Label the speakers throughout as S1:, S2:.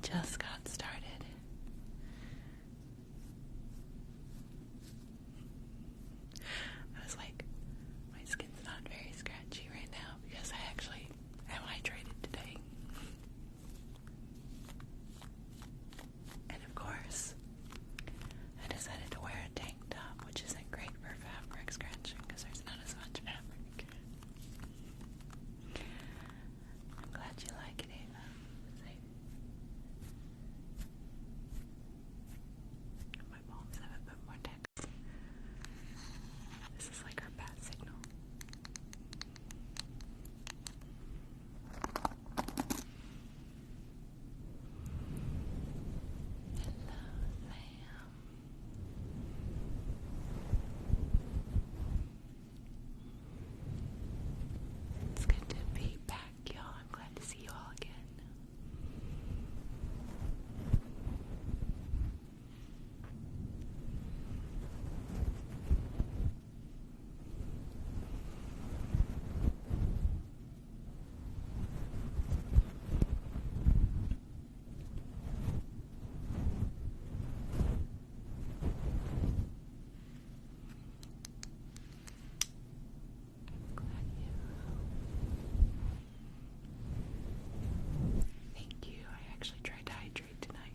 S1: just got started. I was like, my skin's not very scratchy right now because I actually am hydrated today. And of course, I decided to wear a tank top, which isn't great for fabric scratching because there's not as much fabric. I'm glad you like it, Ava. My palms have a bit more text. This is like our bat signal. Hello, Sam. It's good to be back, y'all. I'm glad to see you all again. Glad you. Thank you. I actually tried to hydrate tonight.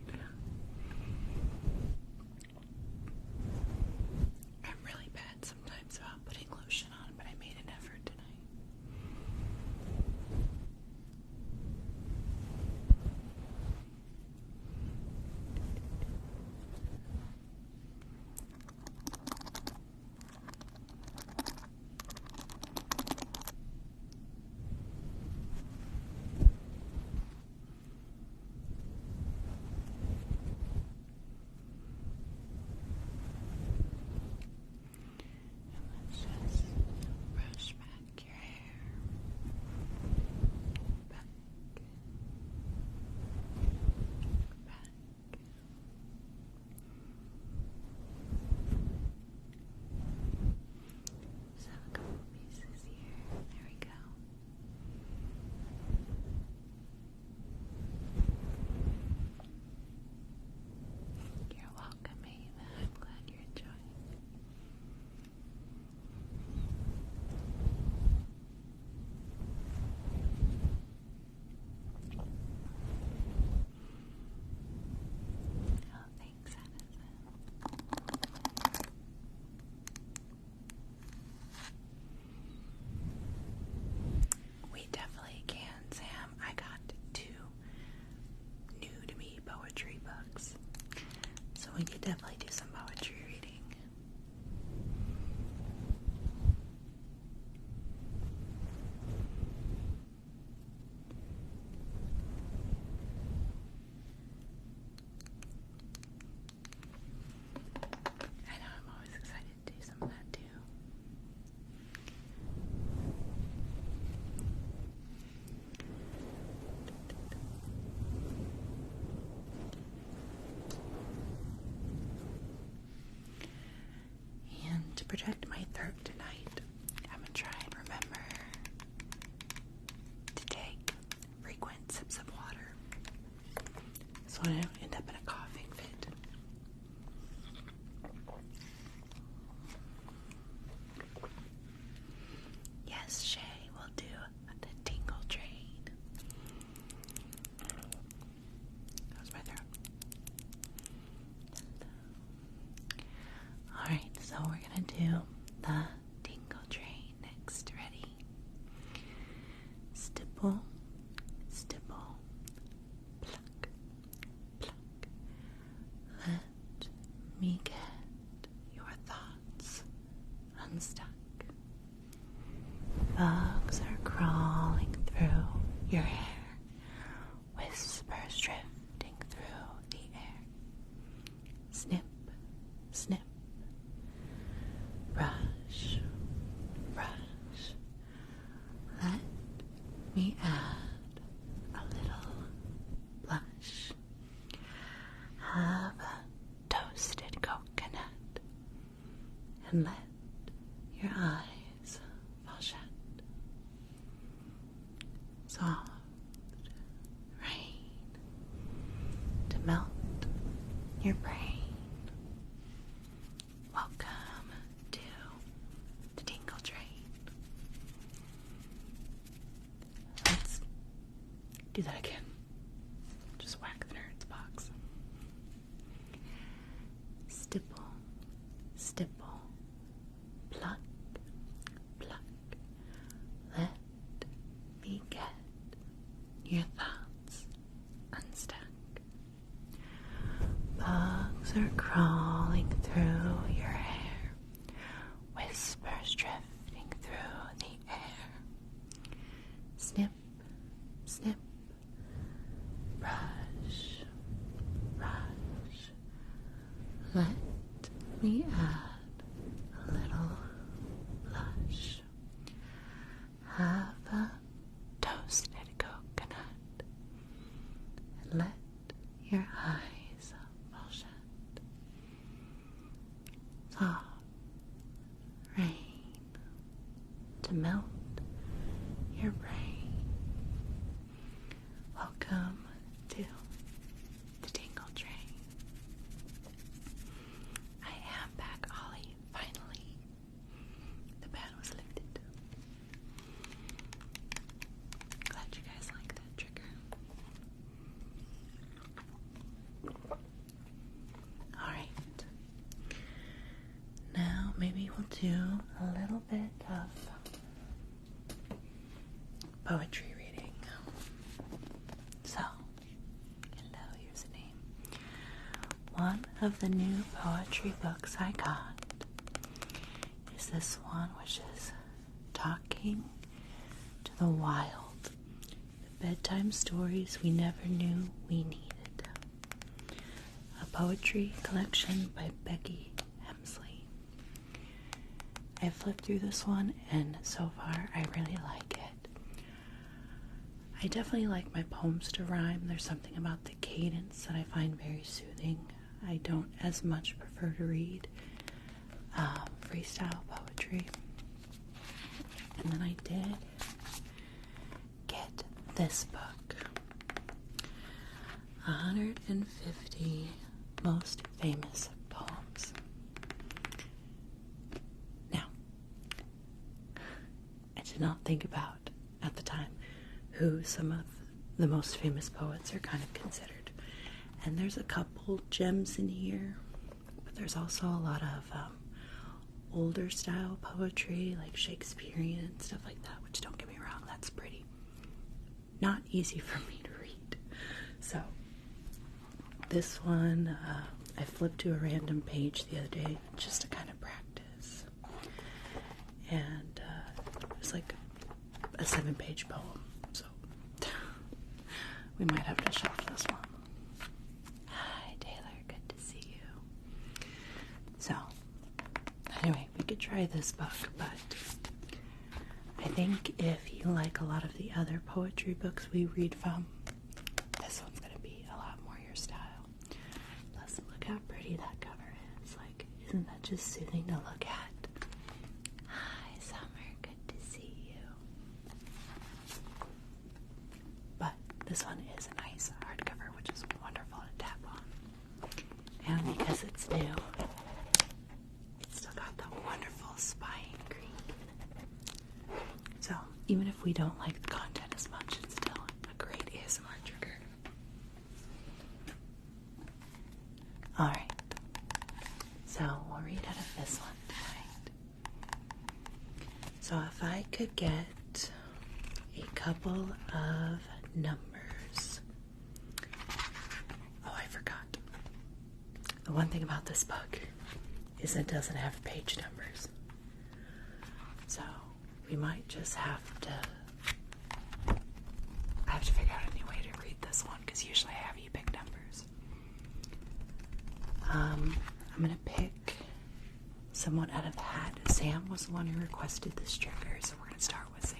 S1: I'm really bad sometimes about putting lotion on, but I made an effort tonight. And let's just brush back your hair. Back. Back. So a couple pieces here. There we go. You're welcome, Ava. I'm glad you're enjoying. Oh, thanks, Addison. We definitely can, Sam. I got 2 new to me poetry books, so we could definitely do some poetry reading. I know, I'm always excited to do some of that too. And to protect my throat tonight, I'm going to try and remember to take frequent sips of water so I don't end up in a coughing fit. Yes, Shay, we'll do the tingle train. That was my throat. Alright, so we're gonna do the tingle train next. Ready? Stipple, stipple, pluck, pluck. Let me get your thoughts unstuck. Bugs are crawling through your hair, whispers drifting through the air. Snip, snip, brush, brush. Let me add a little blush. Have a toasted coconut and let your eyes fall shut. Soft rain Do that again. Just whack the nerds box. Stipple, stipple, pluck, pluck. Let me get your thoughts unstuck. Bugs are crawling through your hair, whispers drifting through the air. Snip, snip, brush, brush. Let me add a little blush. Have a toasted coconut and let your eyes fall shut. Soft rain to melt your brain. Welcome to the Tingle Train. I am back, Ollie. Finally, the ban was lifted. Glad you guys like that trigger. Alright. Now maybe we'll do a little bit of poetry reading. So, hello, here's a name. One of the new poetry books I got is this one, which is Talking to the Wild. The bedtime stories we never knew we needed. A poetry collection by Becky Hemsley. I flipped through this one, and so far I really like it. I definitely like my poems to rhyme. There's something about the cadence that I find very soothing. I don't as much prefer to read freestyle poetry. And then I did get this book, 150 Most Famous Poems. Now, I did not think about, at the time, who some of the most famous poets are kind of considered. And there's a couple gems in here, but there's also a lot of older style poetry, like Shakespearean and stuff like that, which, don't get me wrong, that's pretty not easy for me to read. So, this one, I flipped to a random page the other day just to kind of practice. And it was like a 7-page poem. So, we might have to shelf this one. Hi, Taylor. Good to see you. So, anyway, we could try this book, but I think if you like a lot of the other poetry books we read from, this one's going to be a lot more your style. Plus, look how pretty that cover is. Like, isn't that just soothing to look at? Hi, Summer. Good to see you. But this one is a nice hardcover, which is wonderful to tap on. And because it's new, it's still got the wonderful spine green. So, even if we don't like the content as much, it's still a great ASMR trigger. Alright, so we'll read out of this one tonight. So if I could get a couple of numbers. Oh, I forgot. The one thing about this book is it doesn't have page numbers. So we might just have to, I have to figure out a new way to read this one, because usually I have you pick numbers. I'm going to pick someone out of the hat. Sam was the one who requested this trigger, so we're going to start with Sam.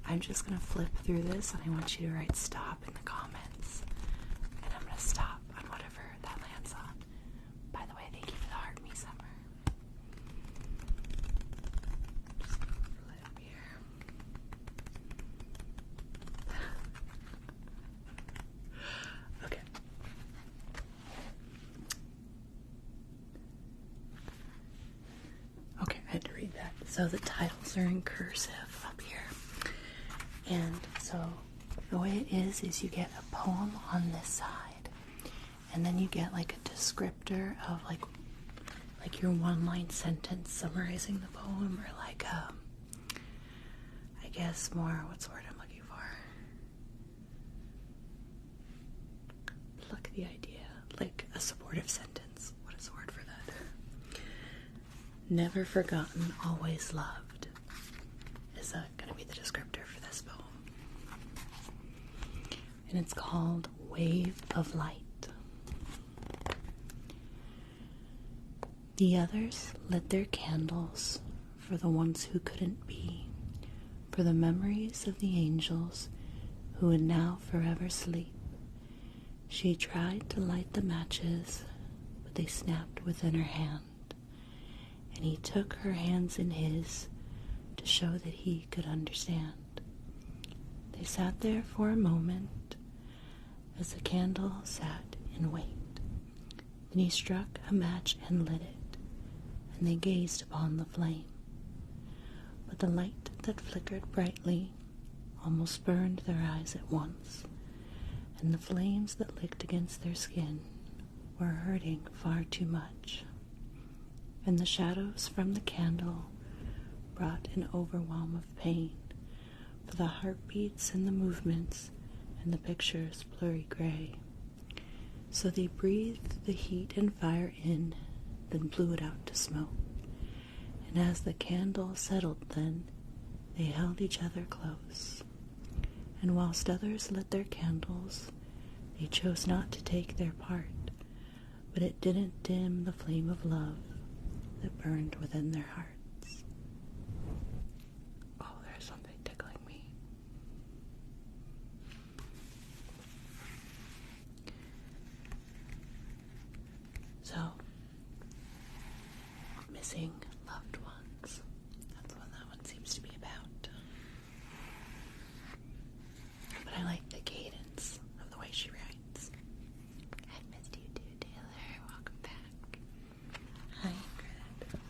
S1: I'm just going to flip through this, and I want you to write stop in the comments. And I'm going to stop on whatever that lands on. By the way, thank you for the heart, me, Summer. Just flip here. Okay. Okay, I had to read that. So the titles are in cursive up here. And so The way it is you get a poem on this side, and then you get like a descriptor of like your one-line sentence summarizing the poem, or like I guess more, what's the word I'm looking for? Look, the idea, like a supportive sentence. What is the word for that? Never forgotten, always loved is going to be the descriptor for this poem. And it's called Wave of Light. The others lit their candles for the ones who couldn't be, for the memories of the angels who would now forever sleep. She tried to light the matches, but they snapped within her hand, and he took her hands in his to show that he could understand. They sat there for a moment as the candle sat in wait. Then he struck a match and lit it, and they gazed upon the flame. But the light that flickered brightly almost burned their eyes at once, and the flames that licked against their skin were hurting far too much. And the shadows from the candle brought an overwhelm of pain, for the heartbeats and the movements and the picture's blurry gray. So they breathed the heat and fire in, then blew it out to smoke. And as the candle settled then, they held each other close. And whilst others lit their candles, they chose not to take their part, but it didn't dim the flame of love that burned within their hearts. Oh, there's something tickling me. So, missing loved ones. That's what that one seems to be about. But I like the cadence of the way she writes. I missed you too, Taylor. Welcome back. Hi, Ingrid.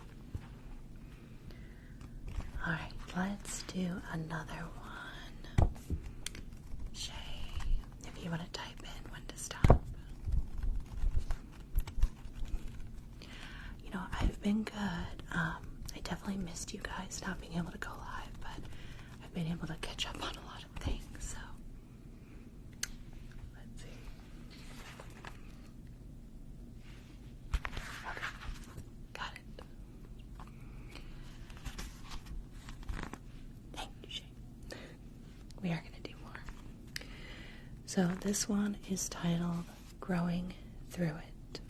S1: Alright, let's do another one. Shay, if you want to type in when to stop. You know, I've been good. I definitely missed you guys not being able to go live, but I've been able to catch up on a lot of things, so let's see. Okay, got it. Thank you, Shay. We are going to do more. So this one is titled Growing Through It.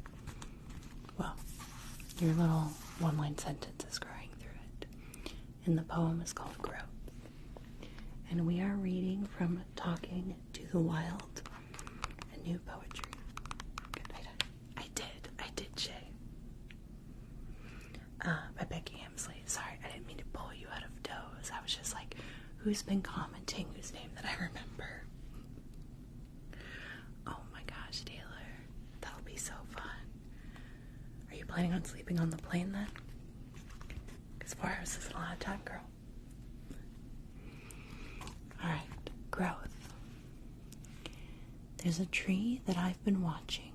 S1: Well, your little one-line sentence is growing through it. And the poem is called Growth. And we are reading from Talking to the Wild, a new poetry. Good night. I did, Shay. By Becky Hamsley. Sorry, I didn't mean to pull you out of doze. I was just like, who's been commenting whose name that I remember? Oh my gosh, Taylor. That'll be so fun. Are you planning on sleeping on the plane then? Because 4 hours isn't a lot of time, girl. Alright, growth. There's a tree that I've been watching,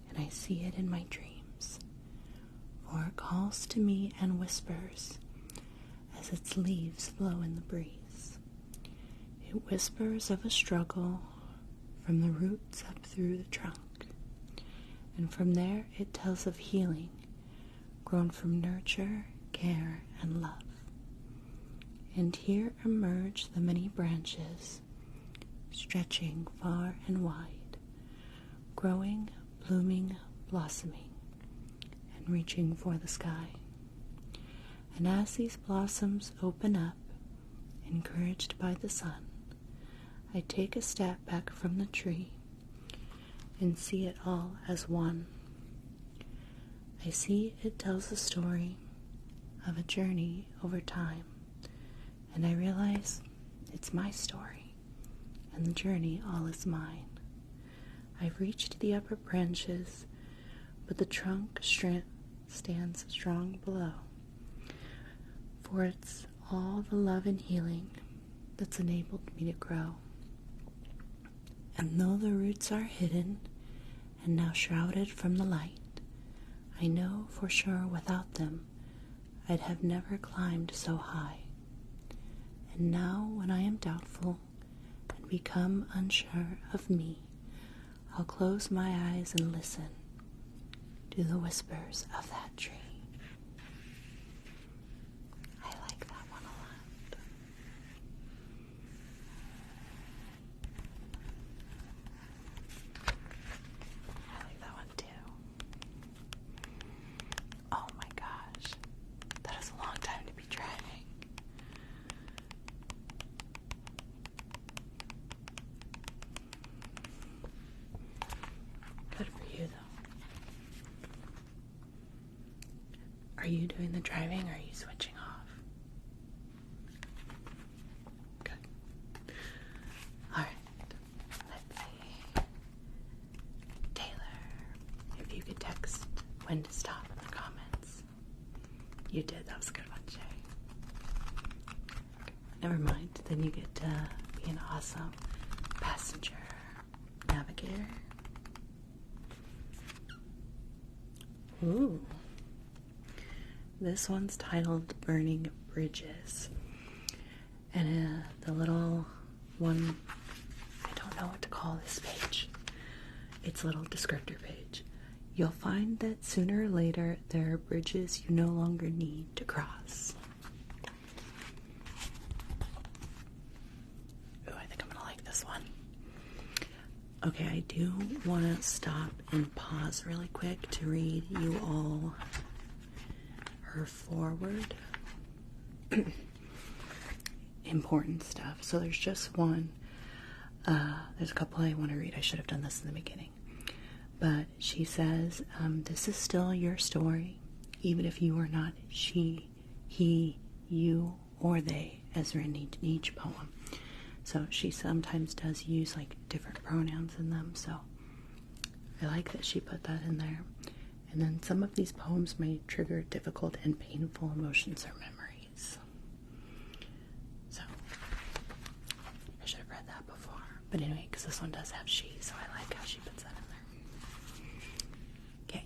S1: and I see it in my dreams, for it calls to me and whispers as its leaves blow in the breeze. It whispers of a struggle from the roots up through the trunk, and from there it tells of healing grown from nurture, care, and love. And here emerge the many branches, stretching far and wide, growing, blooming, blossoming, and reaching for the sky. And as these blossoms open up, encouraged by the sun, I take a step back from the tree and see it all as one. I see it tells a story of a journey over time, and I realize it's my story, and the journey all is mine. I've reached the upper branches, but the trunk stands strong below, for it's all the love and healing that's enabled me to grow. And though the roots are hidden and now shrouded from the light, I know for sure without them I'd have never climbed so high. And now when I am doubtful and become unsure of me, I'll close my eyes and listen to the whispers of that tree. I like that one a lot. I like that one too. Oh my gosh, that is a long time to be driving. Good for you, though. Are you doing the driving or are you switching off? Good. Alright. Let's see. Taylor, if you could text when to stop in the comments. You did. That was a good one, Shay. Never mind. Then you get to be an awesome passenger navigator. Ooh. This one's titled Burning Bridges. And the little one, I don't know what to call this page. It's a little descriptor page. You'll find that sooner or later there are bridges you no longer need to cross. Ooh, I think I'm gonna like this one. Okay, I do want to stop and pause really quick to read you all her foreword. Important stuff. So there's just one. There's a couple I want to read. I should have done this in the beginning. But she says, this is still your story, even if you are not she, he, you, or they, as written in each poem. So she sometimes does use like different pronouns in them, so I like that she put that in there. And then some of these poems may trigger difficult and painful emotions or memories. So I should have read that before. But anyway, because this one does have she, so I like how she puts that in there. Okay,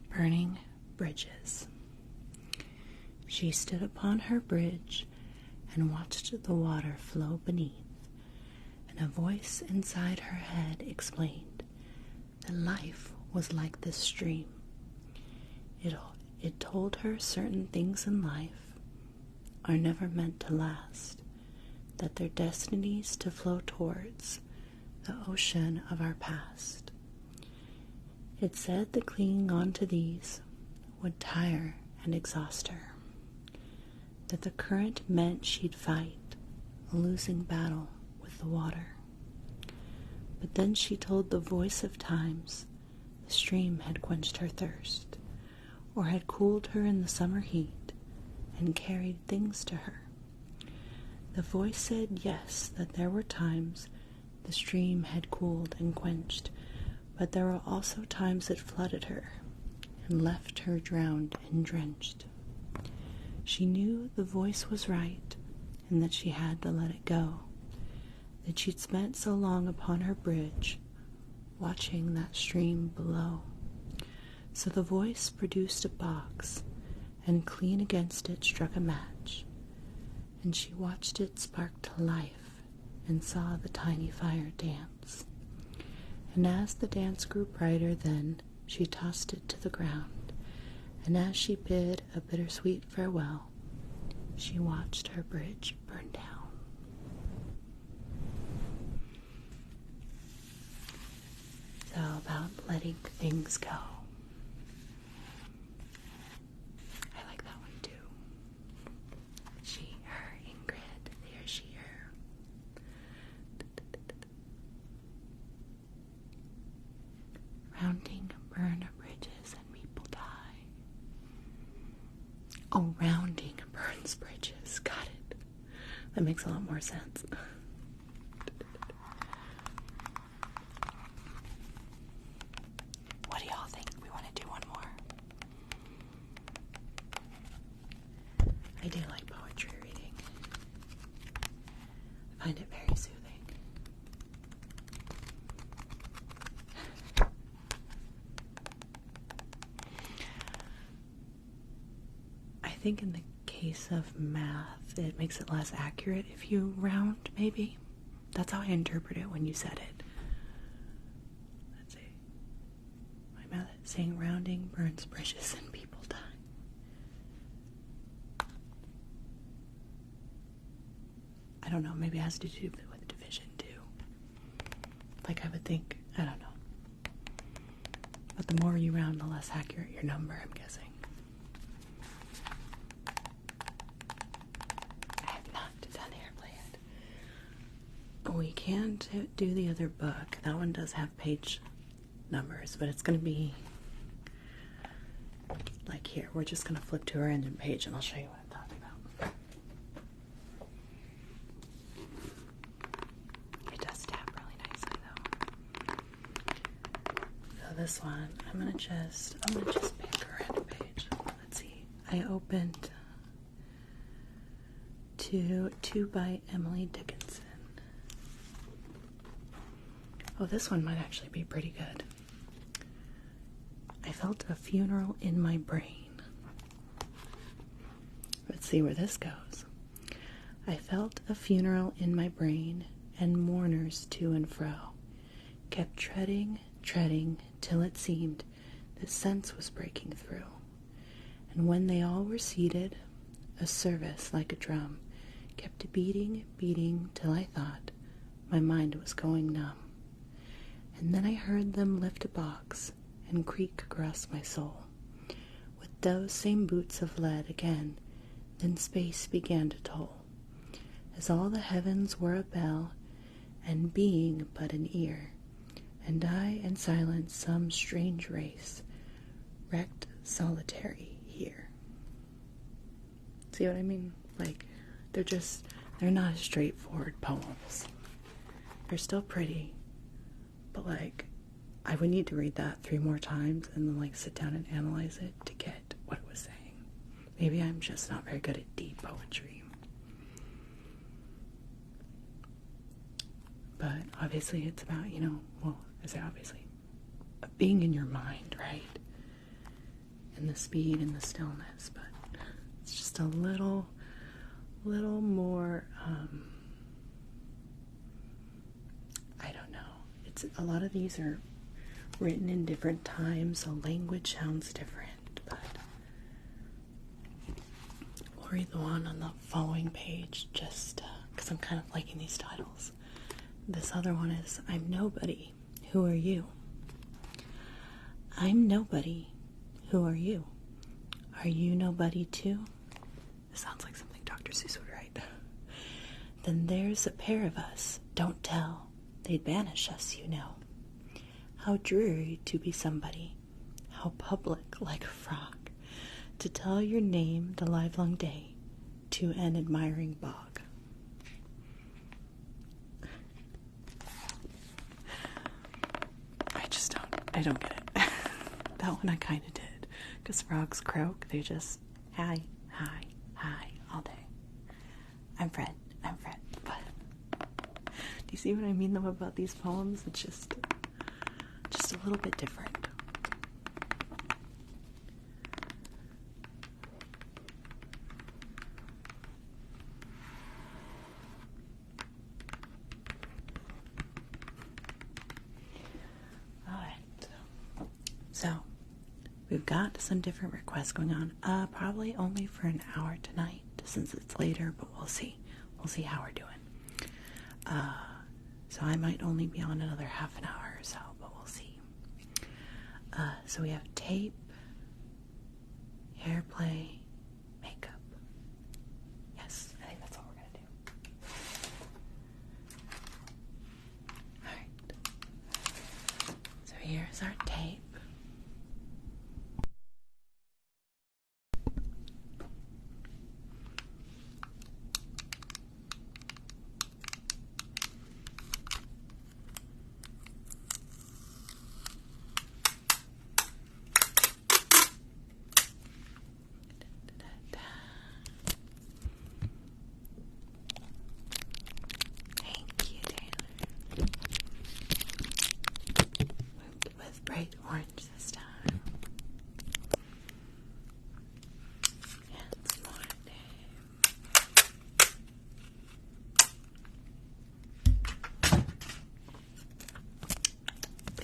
S1: Burning Bridges. She stood upon her bridge and watched the water flow beneath. A voice inside her head explained that life was like this stream. It told her certain things in life are never meant to last, that they're destinies to flow towards the ocean of our past. It said that clinging on to these would tire and exhaust her, that the current meant she'd fight a losing battle the water. But then she told the voice of times the stream had quenched her thirst, or had cooled her in the summer heat and carried things to her. The voice said yes, that there were times the stream had cooled and quenched, but there were also times it flooded her and left her drowned and drenched. She knew the voice was right and that she had to let it go, that she'd spent so long upon her bridge, watching that stream below. So the voice produced a box, and clean against it struck a match, and she watched it spark to life, and saw the tiny fire dance. And as the dance grew brighter then, she tossed it to the ground, and as she bid a bittersweet farewell, she watched her bridge burn down. So about letting things go. I like that one too. She, her, Ingrid, there, she, her. Rounding burn bridges and people die. Oh, rounding burns bridges. Got it. That makes a lot more sense. What do y'all think? We want to do one more. I do like poetry reading. I find it very soothing. think in the case of math, it makes it less accurate if you round, maybe. That's how I interpret it when you said it. Let's see. My math saying rounding burns bridges and people die. I don't know, maybe it has to do with division too. Like I would think, I don't know. But the more you round, the less accurate your number, I'm guessing. I have not done Hairplay yet. We can do the other book. That one does have page numbers, but it's going to be like here. We're just going to flip to our end page and I'll show you what I'm talking about. It does tap really nicely though. So this one, I'm gonna just pick a random page. Let's see. I opened two by Emily Dickinson. Oh, this one might actually be pretty good. I felt a funeral in my brain. Let's see where this goes. I felt a funeral in my brain, and mourners to and fro kept treading, till it seemed that sense was breaking through. And when they all were seated, a service like a drum kept beating, till I thought my mind was going numb. And then I heard them lift a box and creak across my soul. With those same boots of lead again, then space began to toll, as all the heavens were a bell, and being but an ear, and I and silence some strange race, wrecked solitary here. See what I mean? Like, they're not straightforward poems. They're still pretty, but like, I would need to read that 3 more times and then like sit down and analyze it to get what it was saying. Maybe I'm just not very good at deep poetry. But obviously it's about, I say obviously, being in your mind, right? And the speed and the stillness, but it's just a little more, I don't know. It's a lot of these are written in different times, so language sounds different, but we'll read the one on the following page just because I'm kind of liking these titles. This other one is, I'm nobody, who are you? I'm nobody, who are you? Are you nobody too? This sounds like something Dr. Seuss would write. Then there's a pair of us, don't tell, they'd banish us, you know. How dreary to be somebody, how public like a frog, to tell your name the livelong day to an admiring bog. I don't get it. That one I kind of did, because frogs croak, they just, hi, all day. I'm Fred, but do you see what I mean though about these poems? It's just a little bit different. So, we've got some different requests going on. Probably only for an hour tonight, since it's later, but we'll see. We'll see how we're doing. So I might only be on another half an hour or so, but we'll see. So we have tape, Hairplay, makeup. Yes, I think that's all we're gonna do. Alright. So here's our tape.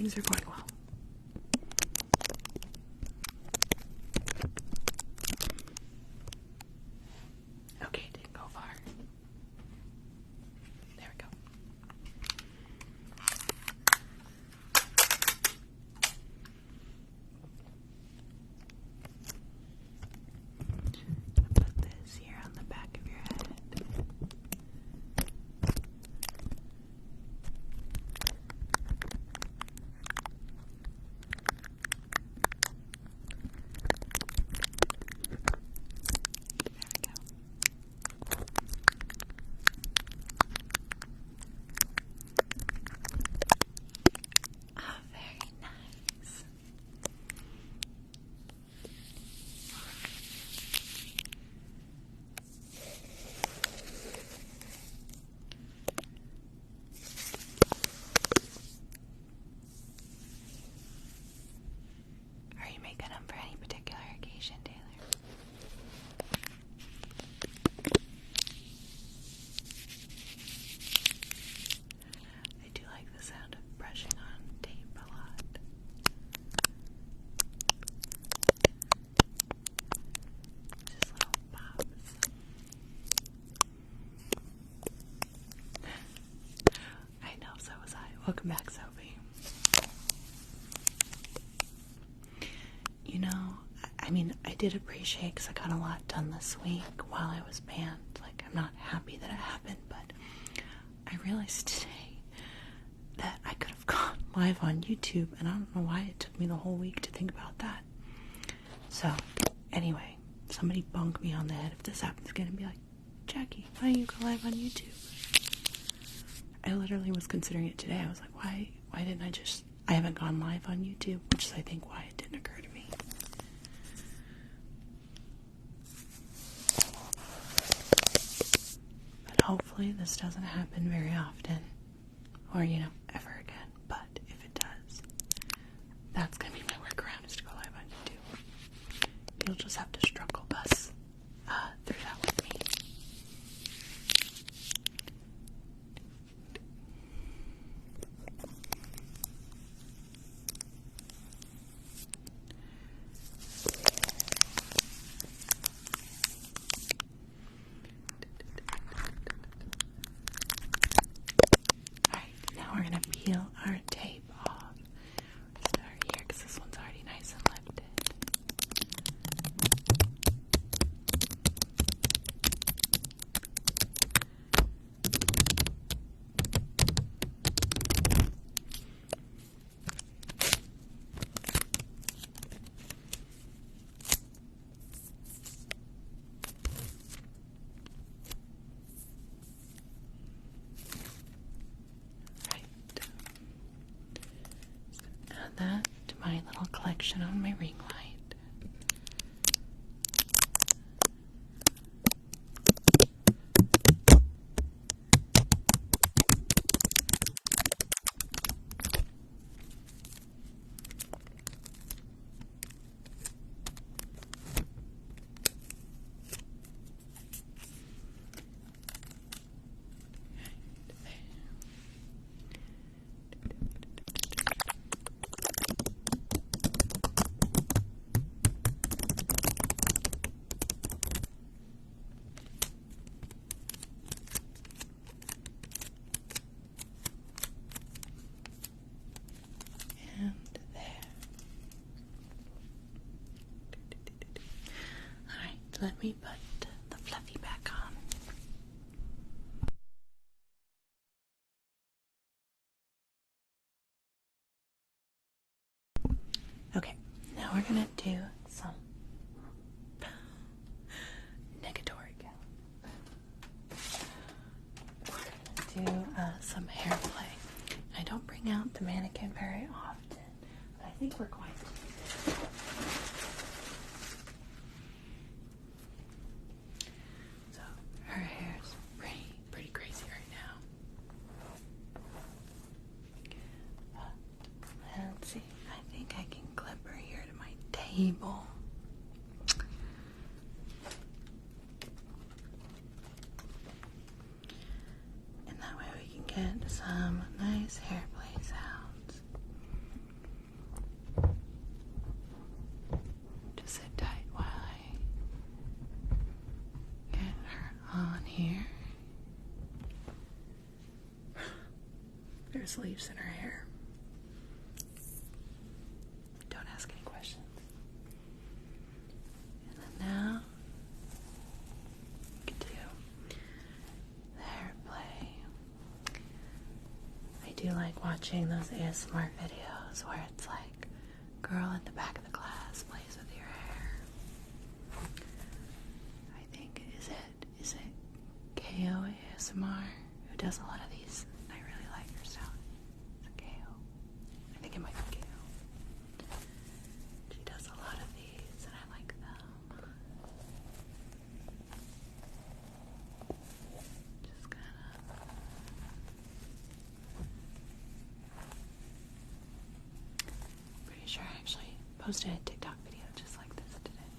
S1: things are going well. Okay, it didn't go far. There we go. Put this here on the back of your head. Are you making them for any particular occasion, Taylor? I do like the sound of brushing on tape a lot. Just little pops. I know, so was I. Welcome back, Sophie. You know, I mean, I did appreciate, because I got a lot done this week while I was banned. Like, I'm not happy that it happened, but I realized today that I could have gone live on YouTube, and I don't know why it took me the whole week to think about that. So, anyway, somebody bunk me on the head if this happens again and be like, Jackie, why don't you go live on YouTube? I literally was considering it today. I was like, why didn't I haven't gone live on YouTube, which is, I think, why it didn't occur to me. But hopefully this doesn't happen very often, or, ever again. But if it does, that's going to be my workaround, is to go live on YouTube. You'll just have to struggle bus through that with me. We're going to peel our tape off. Start here because this one's already nice and lifted. That to my little collection on my ring light. Let me put the fluffy back on. Okay, now we're gonna do some negatory. We're gonna do some hair play. I don't bring out the mannequin very often, but I think we're going to. Her hair's pretty crazy right now. But let's see. I think I can clip her here to my table. And that way we can get some nice hair play sounds. there's leaves in her hair. Don't ask any questions. And then now, we can do the hair play. I do like watching those ASMR videos where it's like, girl in the back of the class plays with your hair. I think, is it KO ASMR who does a lot of these? I really like her sound. Is it KO? I think it might be KO. She does a lot of these and I like them. Just kind of pretty sure I actually posted a TikTok video just like this today.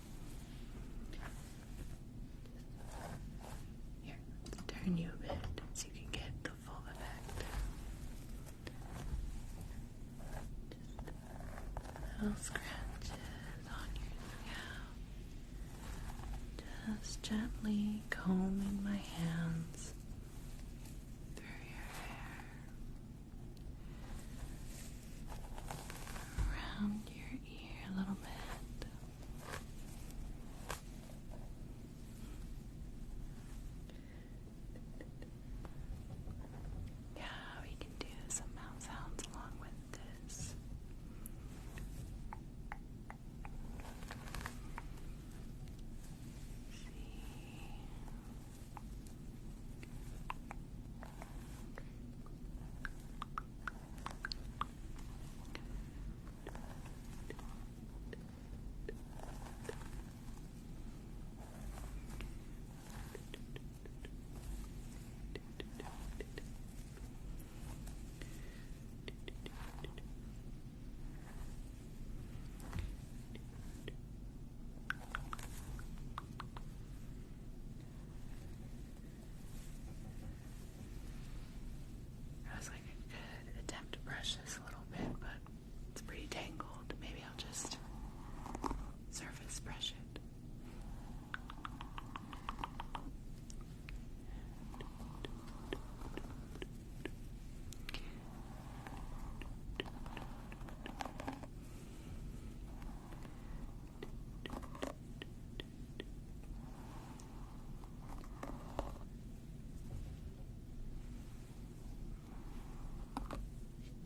S1: Here, let's turn you a bit so you can get the full effect. Just little scratches on your scalp. Just gently combing my hands through your hair. Around your ear a little bit. Yeah, we can do some mouth sounds along with this. See. I was like, I could attempt to brush this a little bit, but it's pretty tangled. Maybe I'll just surface brush it.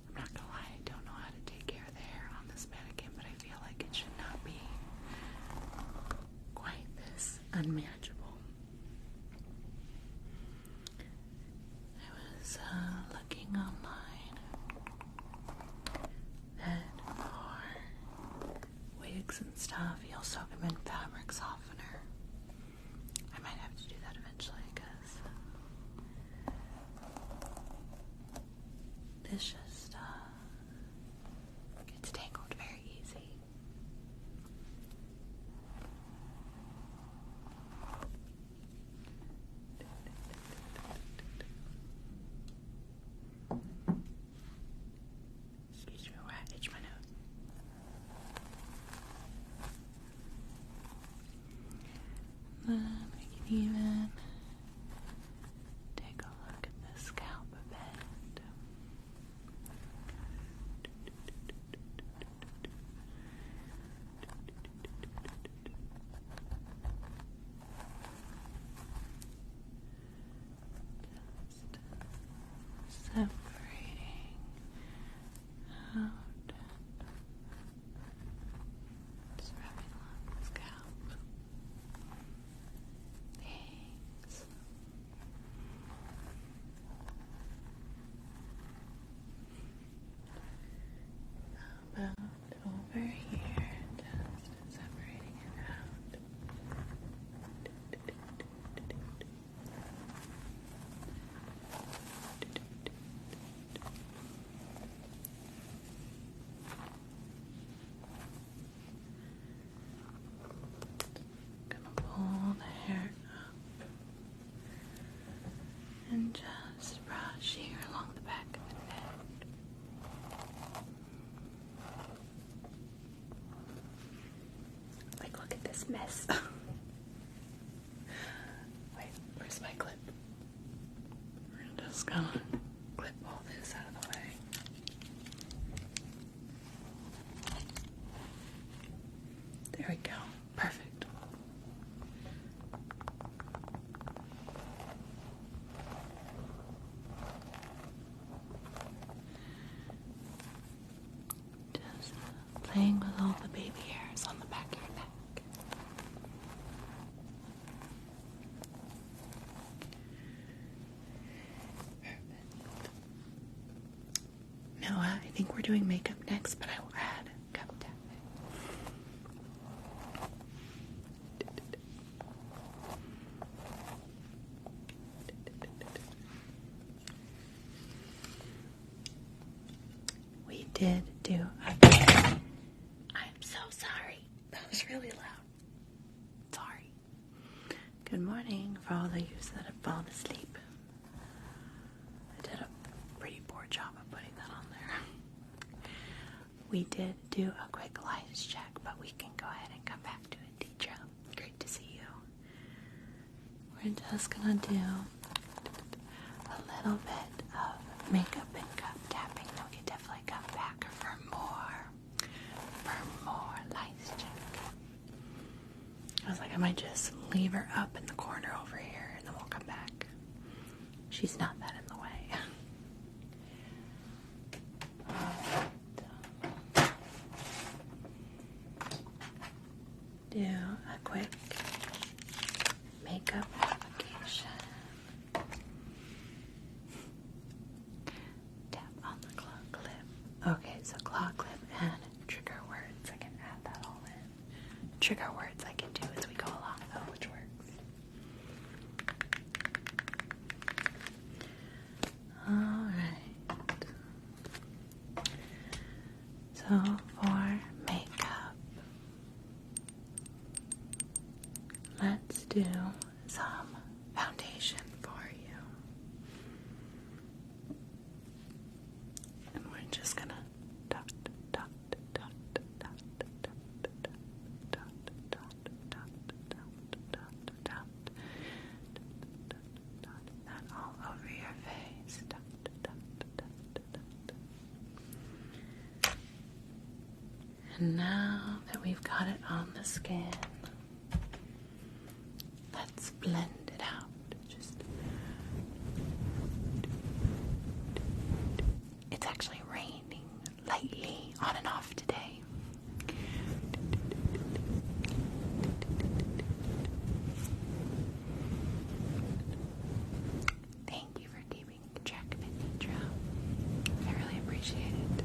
S1: I'm not gonna lie, I don't know how to take care of the hair on this mannequin, but I feel like it should not be quite this unmanageable. I was looking online that for wigs and stuff, you'll soak them in fabric softener. I might have to do that eventually because this just gets tangled very easy. Excuse me where I itch my nose. Then we can even take a look at the scalp a bit. Just separating out. Just rubbing along the scalp. Thanks. How about over here? Just separating it out. Gonna pull the hair up and just brush here along the back of the neck. Like, look at this mess. Wait, where's my clip? We're just gonna clip all this out of the way. know what? I think we're doing makeup next, but I will add cup tapping. We did do a... I'm so sorry. That was really loud. Sorry. Good morning for all the yous that have fallen asleep. I did a pretty poor job of putting that on there. We did do a quick lights check, but we can go ahead and come back to it, Deidre. Great to see you. We're just gonna do a little bit of makeup and cup tapping. We can definitely come back for more lights check. I was like, I might just leave her up in the corner over here and then we'll come back. She's not that in the way. Do a quick makeup application. Tap on the claw clip. Okay, so claw clip and trigger words. I can add that all in. Trigger words I can do as we go along though, which works. Alright. So for makeup, let's do some foundation for you. And we're just gonna dot, dot, dot, dot, dot, dot, dot, dot, dot, dot, dot, that all over your face. Dot, dot, dot, dot, dot. And now that we've got it on the skin, let's blend it out. It's actually raining lightly on and off today. Thank you for keeping track of it, Nitra. I really appreciate it.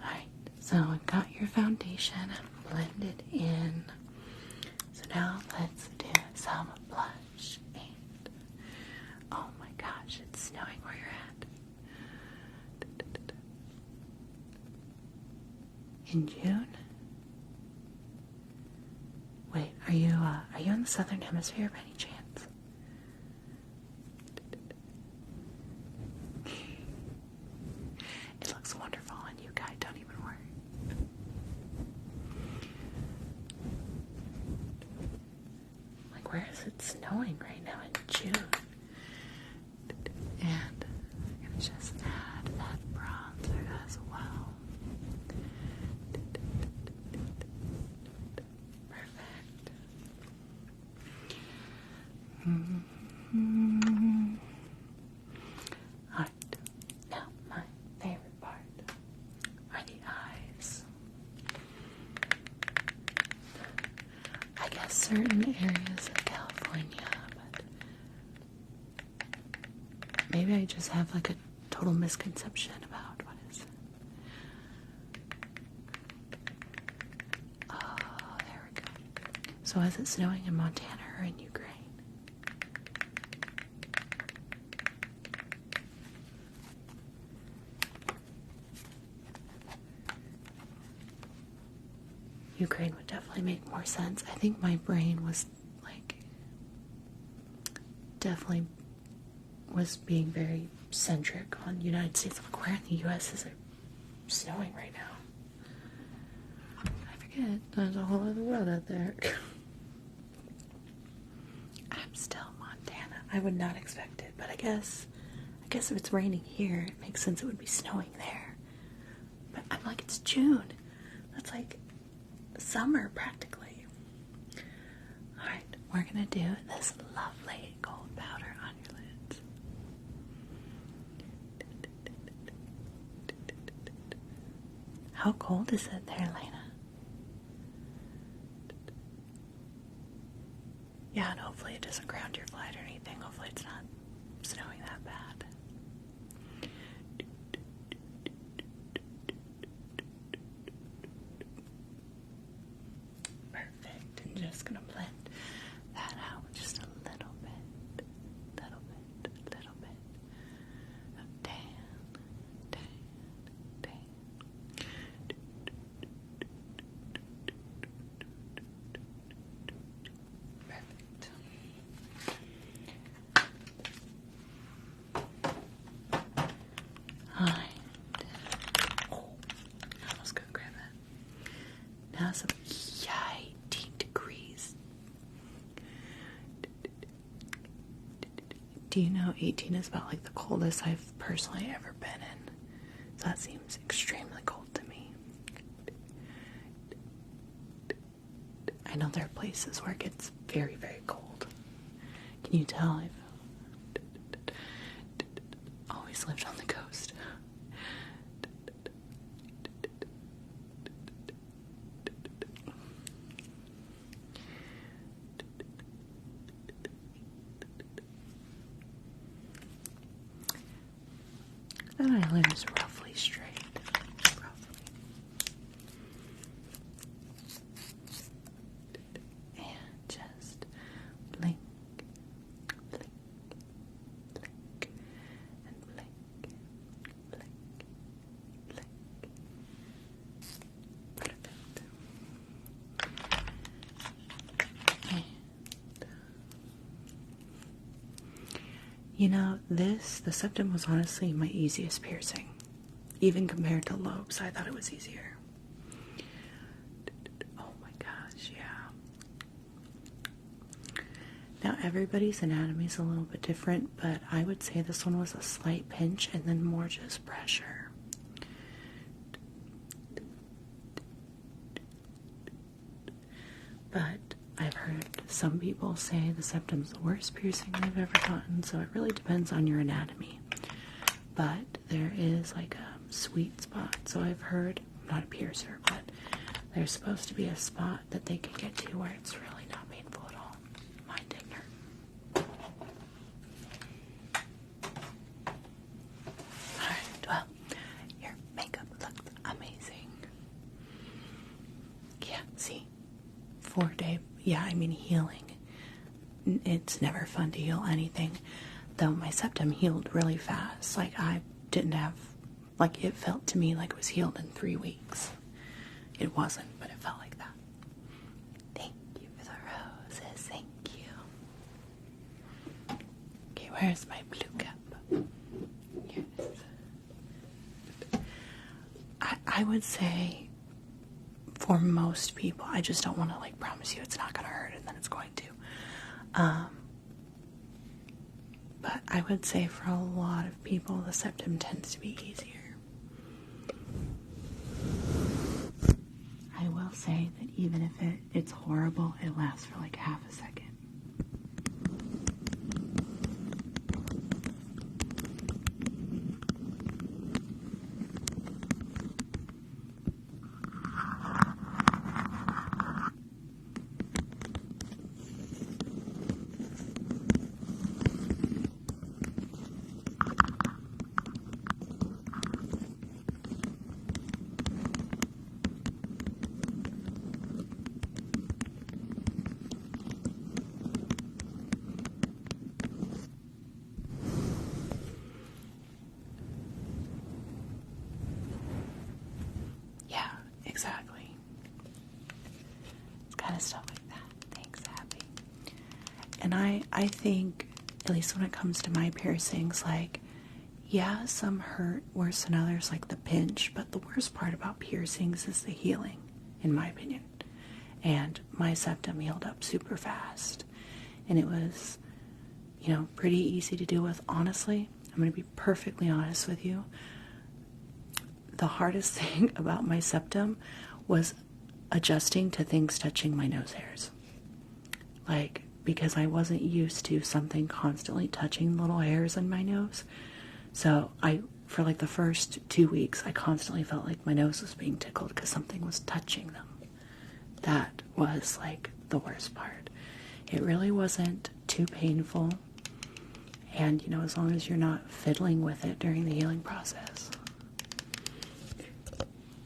S1: Alright, so I've got your foundation blended in. So now let's do some blush. And oh my gosh, it's snowing where you're at. In June? Wait, are you in the southern hemisphere by any chance? It looks wonderful on you guys, don't even worry. Like, where is it snowing right now in June? And I'm gonna just add that bronzer as well. Perfect. Alright, now my favorite part are the eyes. I guess certain areas of California, but maybe I just have like a total misconception about what is. Oh, there we go. So is it snowing in Montana or in Ukraine? Ukraine would definitely make more sense. I think my brain was like definitely was being very centric on the United States. Like, where in the US is it snowing right now? I forget. There's a whole other world out there. I'm still Montana. I would not expect it, but I guess if it's raining here, it makes sense it would be snowing there. But I'm like, it's June. That's like summer practically. Alright, we're gonna do this lovely gold powder on your lids. How cold is it there, Lena? Yeah, and hopefully it doesn't ground your flight or anything. Hopefully it's not snowing that bad. Perfect. I'm just gonna blend that out just a little bit. Little bit. Oh, tan. Perfect. Alright. Oh, I almost couldn't grab that. Now some 18 degrees. Do you know 18 is about like the coldest I've personally ever been in? So that seems extremely cold to me. I know there are places where it gets very, very cold. Can you tell I've always lived on the coast? That eyeliner's roughly straight. Roughly. And just blink, and blink. Perfect. And you know, the septum was honestly my easiest piercing. Even compared to lobes, I thought it was easier. Oh my gosh, yeah. Now everybody's anatomy is a little bit different, but I would say this one was a slight pinch and then more just pressure. But I've heard some people say the septum's the worst piercing they've ever gotten, so it really depends on your anatomy. But there is like a sweet spot. So I've heard, I'm not a piercer, but there's supposed to be a spot that they can get to where it's really not painful at all. Mine didn't hurt. Alright, well, your makeup looks amazing. Yeah, see? 4-day, yeah, I mean healing. It's never fun to heal anything. Though my septum healed really fast. Like I didn't have, like it felt to me like it was healed in 3 weeks. It wasn't, but it felt like that. Thank you for the roses. Thank you. Okay, where's my blue cap? Here it is. I would say for most people, I just don't want to like promise you it's not going to hurt and then it's going to. But I would say for a lot of people, the septum tends to be easier. I will say that even if it's horrible, it lasts for like half a second. Exactly. It's kind of stuff like that. Thanks, Abby. And I think, at least when it comes to my piercings, like, yeah, some hurt worse than others, like the pinch, but the worst part about piercings is the healing, in my opinion. And my septum healed up super fast. And it was, you know, pretty easy to deal with. Honestly, I'm going to be perfectly honest with you. The hardest thing about my septum was adjusting to things touching my nose hairs. Like, because I wasn't used to something constantly touching little hairs in my nose. So for like the first 2 weeks, I constantly felt like my nose was being tickled because something was touching them. That was like the worst part. It really wasn't too painful. And, you know, as long as you're not fiddling with it during the healing process.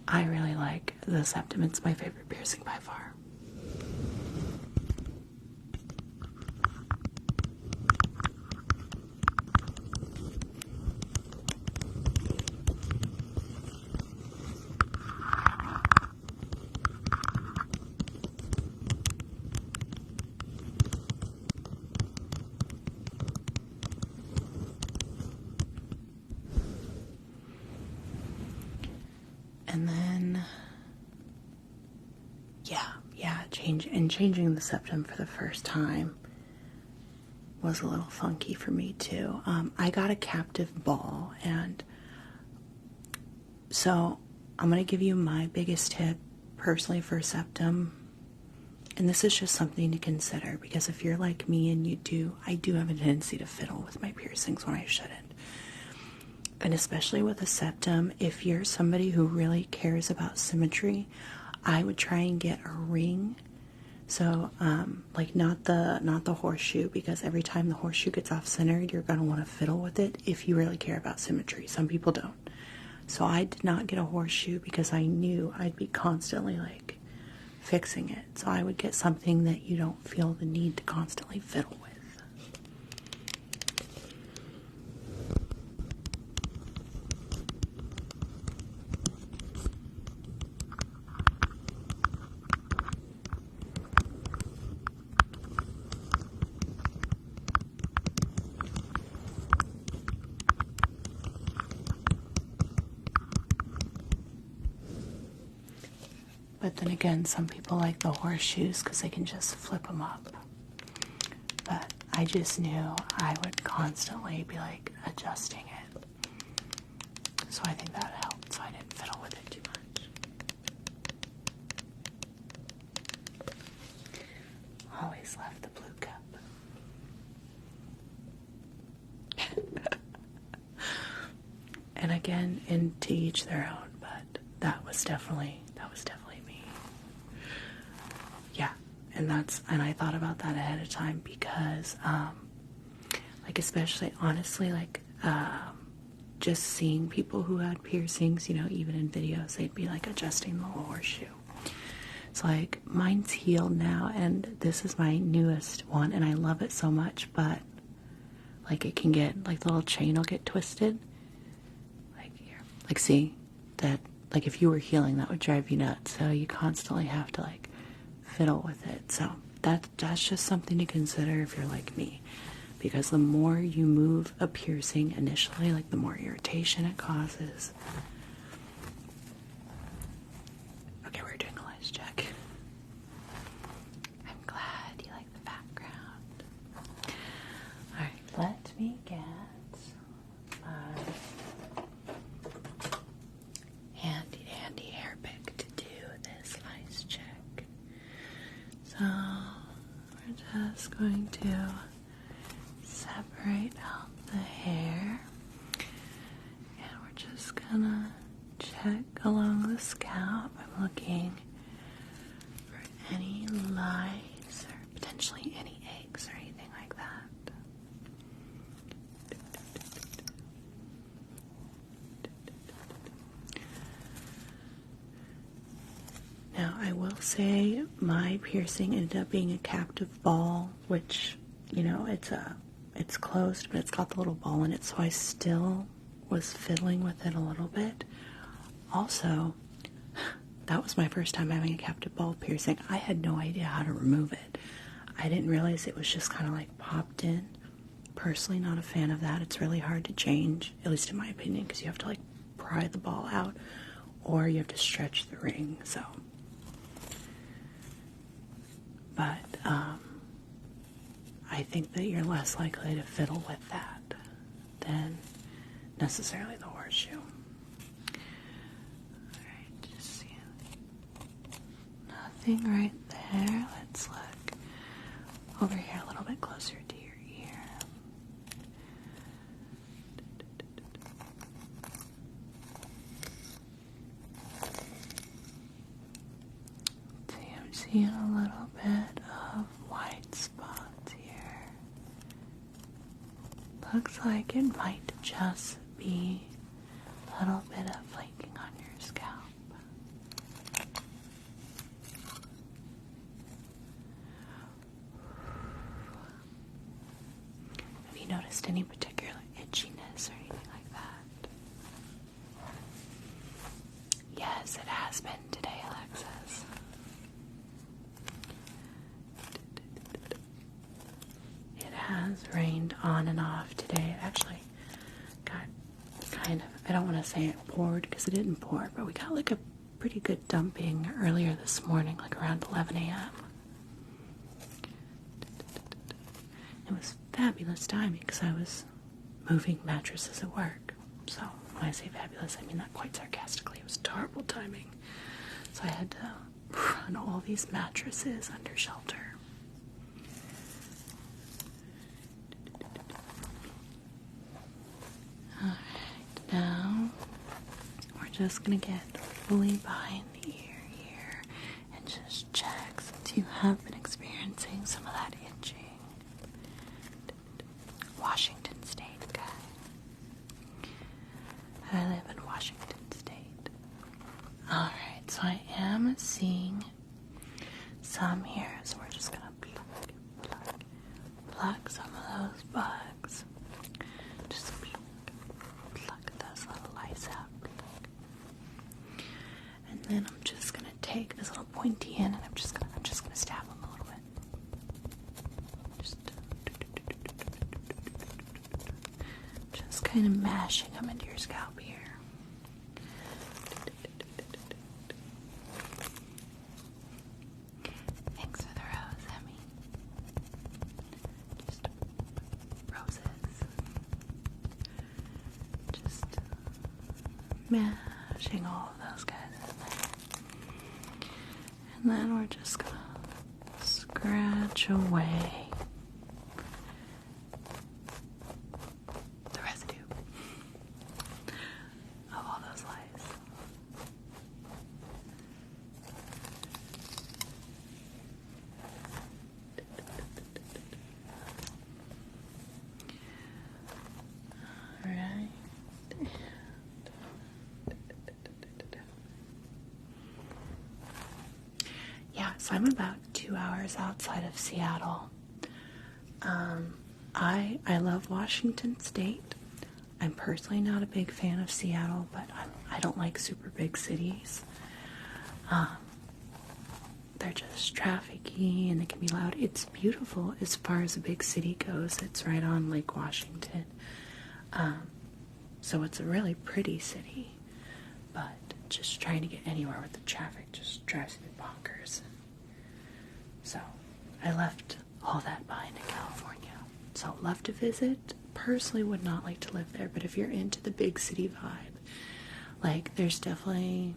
S1: I really like the septum. It's my favorite piercing by far. And then, changing the septum for the first time was a little funky for me too. I got a captive ball, and so I'm going to give you my biggest tip personally for septum. And this is just something to consider, because if you're like me and I do have a tendency to fiddle with my piercings when I shouldn't. And especially with a septum, if you're somebody who really cares about symmetry, I would try and get a ring. So, like not the horseshoe, because every time the horseshoe gets off-centered, you're going to want to fiddle with it if you really care about symmetry. Some people don't. So I did not get a horseshoe because I knew I'd be constantly like fixing it. So I would get something that you don't feel the need to constantly fiddle with. But then again, some people like the horseshoes because they can just flip them up. But I just knew I would constantly be like adjusting it. So I think that helped, so I didn't fiddle with it too much. Always left the blue cup. And again, and to each their own, but that was definitely me. Yeah, and I thought about that ahead of time because, like, especially honestly, like, just seeing people who had piercings, you know, even in videos, they'd be like adjusting the horseshoe. It's like, mine's healed now, and this is my newest one, and I love it so much, but like it can get, like the little chain will get twisted. Like here, like see that, like if you were healing, that would drive you nuts. So you constantly have to like fiddle with it. So that's just something to consider if you're like me, because the more you move a piercing initially, like the more irritation it causes. Okay, we're doing a lice check. I'm glad you like the background. Alright, let me get my handy hair pick to do this lice check. So we're just going to separate out the hair, and we're just gonna check along the scalp. I'm looking for any lice or potentially any eggs or anything like that. Now, I will say my piercing ended up being a captive ball, which, you know, it's closed, but it's got the little ball in it, so I still was fiddling with it a little bit. Also, that was my first time having a captive ball piercing. I had no idea how to remove it. I didn't realize it was just kind of like popped in. Personally, not a fan of that. It's really hard to change, at least in my opinion, because you have to like pry the ball out, or you have to stretch the ring, so. But, I think that you're less likely to fiddle with that than necessarily the horseshoe. Alright, just see nothing right there. Let's look over here a little bit closer to your ear. See, I'm seeing a little bit of white spots. looks like it might just be a little bit of flaking on your scalp. Have you noticed any particular itchiness or anything like that? Yes, it has been today, Alexis. It has rained on and off today. It actually got kind of, I don't want to say it poured because it didn't pour, but we got like a pretty good dumping earlier this morning, like around 11 a.m. It was fabulous timing because I was moving mattresses at work. So when I say fabulous, I mean that quite sarcastically. It was terrible timing. So I had to run all these mattresses under shelter. Alright, now we're just going to get fully behind the ear here and just check since you have been experiencing some of that itching. Washington State, okay? I live in Washington State. Alright, so I am seeing some here, so we're just going to pluck some of those bugs. Just pluck those little lice out. And then I'm just going to take this little pointy end and I'm just going to stab them a little bit. Just kind of mashing them into your scalp here. Thanks for the rose, Emmy. Just roses. Just mashing all of those guys in there. And then we're just gonna scratch away the residue of all those lice. Alright. Yeah, so I'm about 2 hours outside of Seattle. I love Washington State. I'm personally not a big fan of Seattle, but I don't like super big cities. They're just trafficy and they can be loud. It's beautiful as far as a big city goes. It's right on Lake Washington. So it's a really pretty city. But just trying to get anywhere with the traffic just drives me bonkers. So I left all that behind in California. So love to visit. Personally would not like to live there, but if you're into the big city vibe, like there's definitely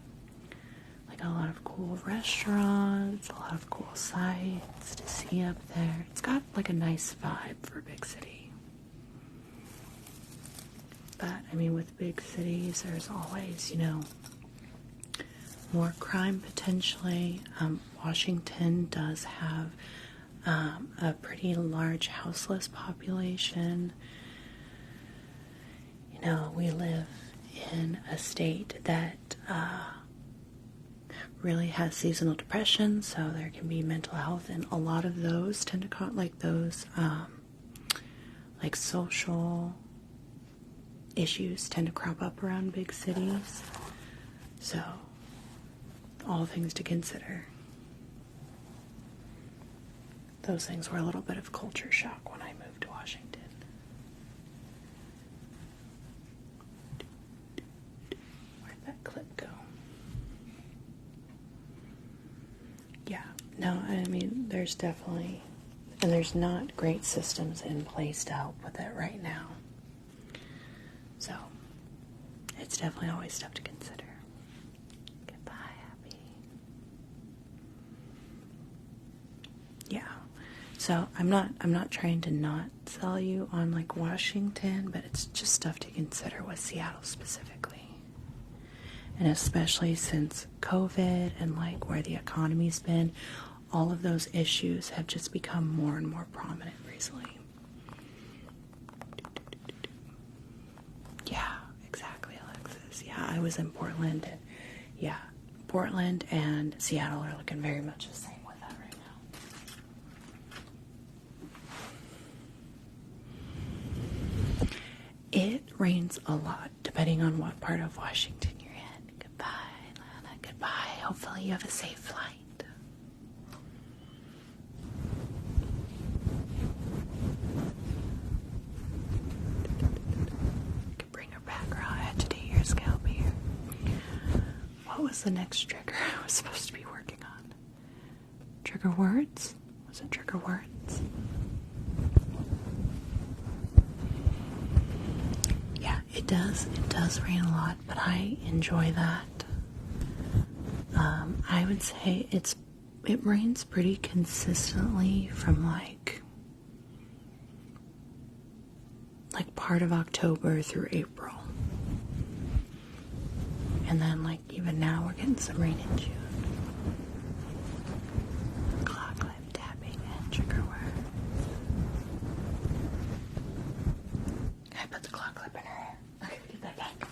S1: like a lot of cool restaurants, a lot of cool sights to see up there. It's got like a nice vibe for a big city. But I mean, with big cities, there's always, more crime potentially. Washington does have a pretty large houseless population. We live in a state that really has seasonal depression, so there can be mental health, and a lot of those tend to cause like social issues tend to crop up around big cities. So all things to consider. Those things were a little bit of culture shock when I moved to Washington. Where'd that clip go? Yeah, no, I mean, there's definitely, and there's not great systems in place to help with it right now. So, it's definitely always stuff to consider. Goodbye, Abby. Yeah. So I'm not trying to not sell you on like Washington, but it's just stuff to consider with Seattle specifically. And especially since COVID and like where the economy's been, all of those issues have just become more and more prominent recently. yeah, I was in Portland, and yeah, Portland and Seattle are looking very much the same with that right now. It rains a lot, depending on what part of Washington you're in. Goodbye, Lana. Goodbye. Hopefully you have a safe flight. Bring her back or I'll agitate your scalp here. What was the next trigger I was supposed to be working on? Trigger words? Was it trigger words? Yeah, it does. It does rain a lot, but I enjoy that. I would say it rains pretty consistently from like part of October through April. And then like even now we're getting some rain in June. Claw clip tapping and trigger word. I put the claw clip in her hair. Okay, get that back.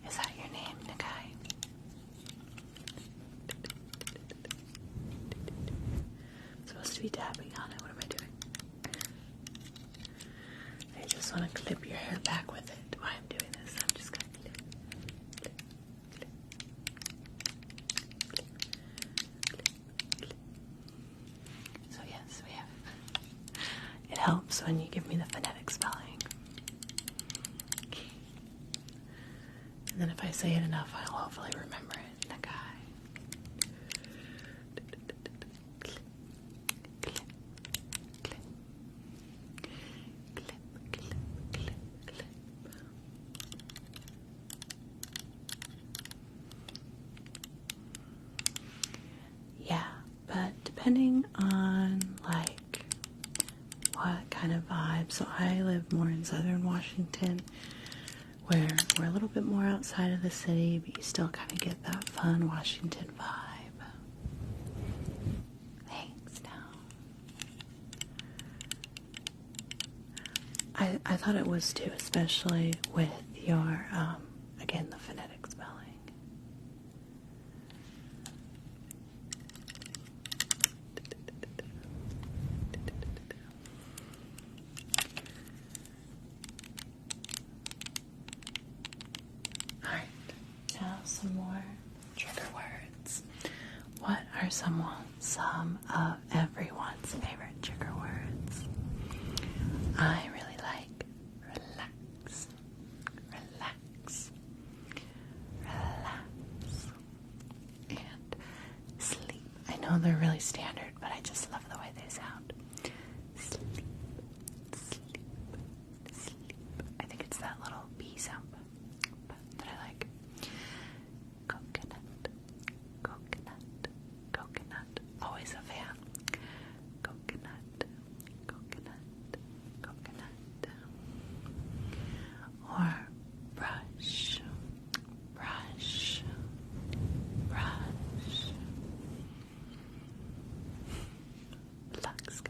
S1: Is that your name, Nakai? I'm supposed to be tapping on it. What am I doing? I just want to clip your hair back with it while I'm doing this. I'm just going to clip, clip, clip, clip, clip, clip. So yes, we have. It helps when you give me the phonetic spelling. And then if I say it enough, I'll hopefully remember it. Nakai. Clip, clip, clip. Clip, clip, clip, clip. Yeah, but depending on like what kind of vibe. So I live more in southern Washington, where we're a little bit more outside of the city, but you still kind of get that fun Washington vibe. Thanks, now. I thought it was too, especially with your, again, the phonetic spelling. Alright, now some more trigger words. What are some of everyone's favorite trigger words? I really like relax, relax, relax, and sleep. I know they're really standard, but I just love the way they sound. Sleep, sleep, sleep. I think it's that little B sound that I like. Coconut, coconut, coconut. Always a fan. Coconut, coconut, coconut. Or brush, brush, brush. Lux,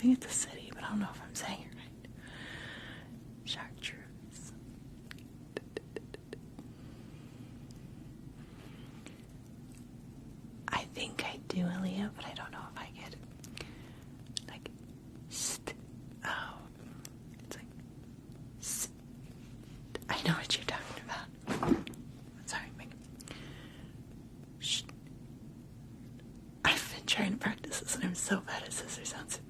S1: think it's a city, but I don't know if I'm saying it right. Chartreuse. I think I do, Aaliyah, but I don't know if I get like oh, it's like I know what you're talking about. Sorry, Megan. I've been trying to practice this and I'm so bad at scissor sounds.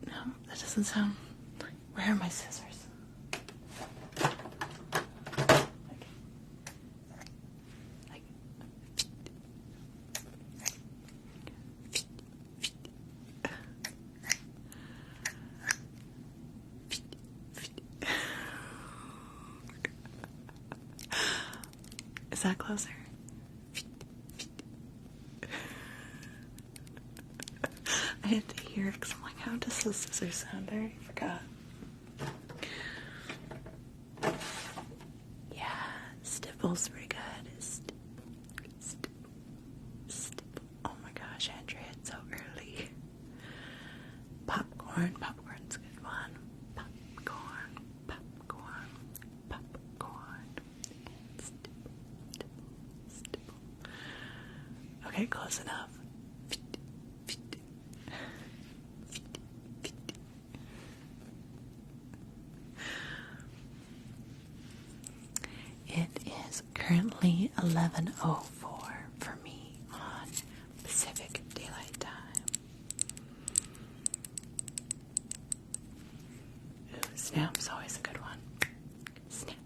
S1: No, that doesn't sound like, where are my scissors? Is that closer? I had to hear it because I'm like, how does the scissors sound? I already forgot. Yeah, stipple's pretty good. Stipple. Oh my gosh, Andrea, it's so early. Popcorn's a good one. Popcorn. Stipple. Okay, close enough. It is currently 11:04 for me on Pacific Daylight Time. Ooh, snap's always a good one. Snap.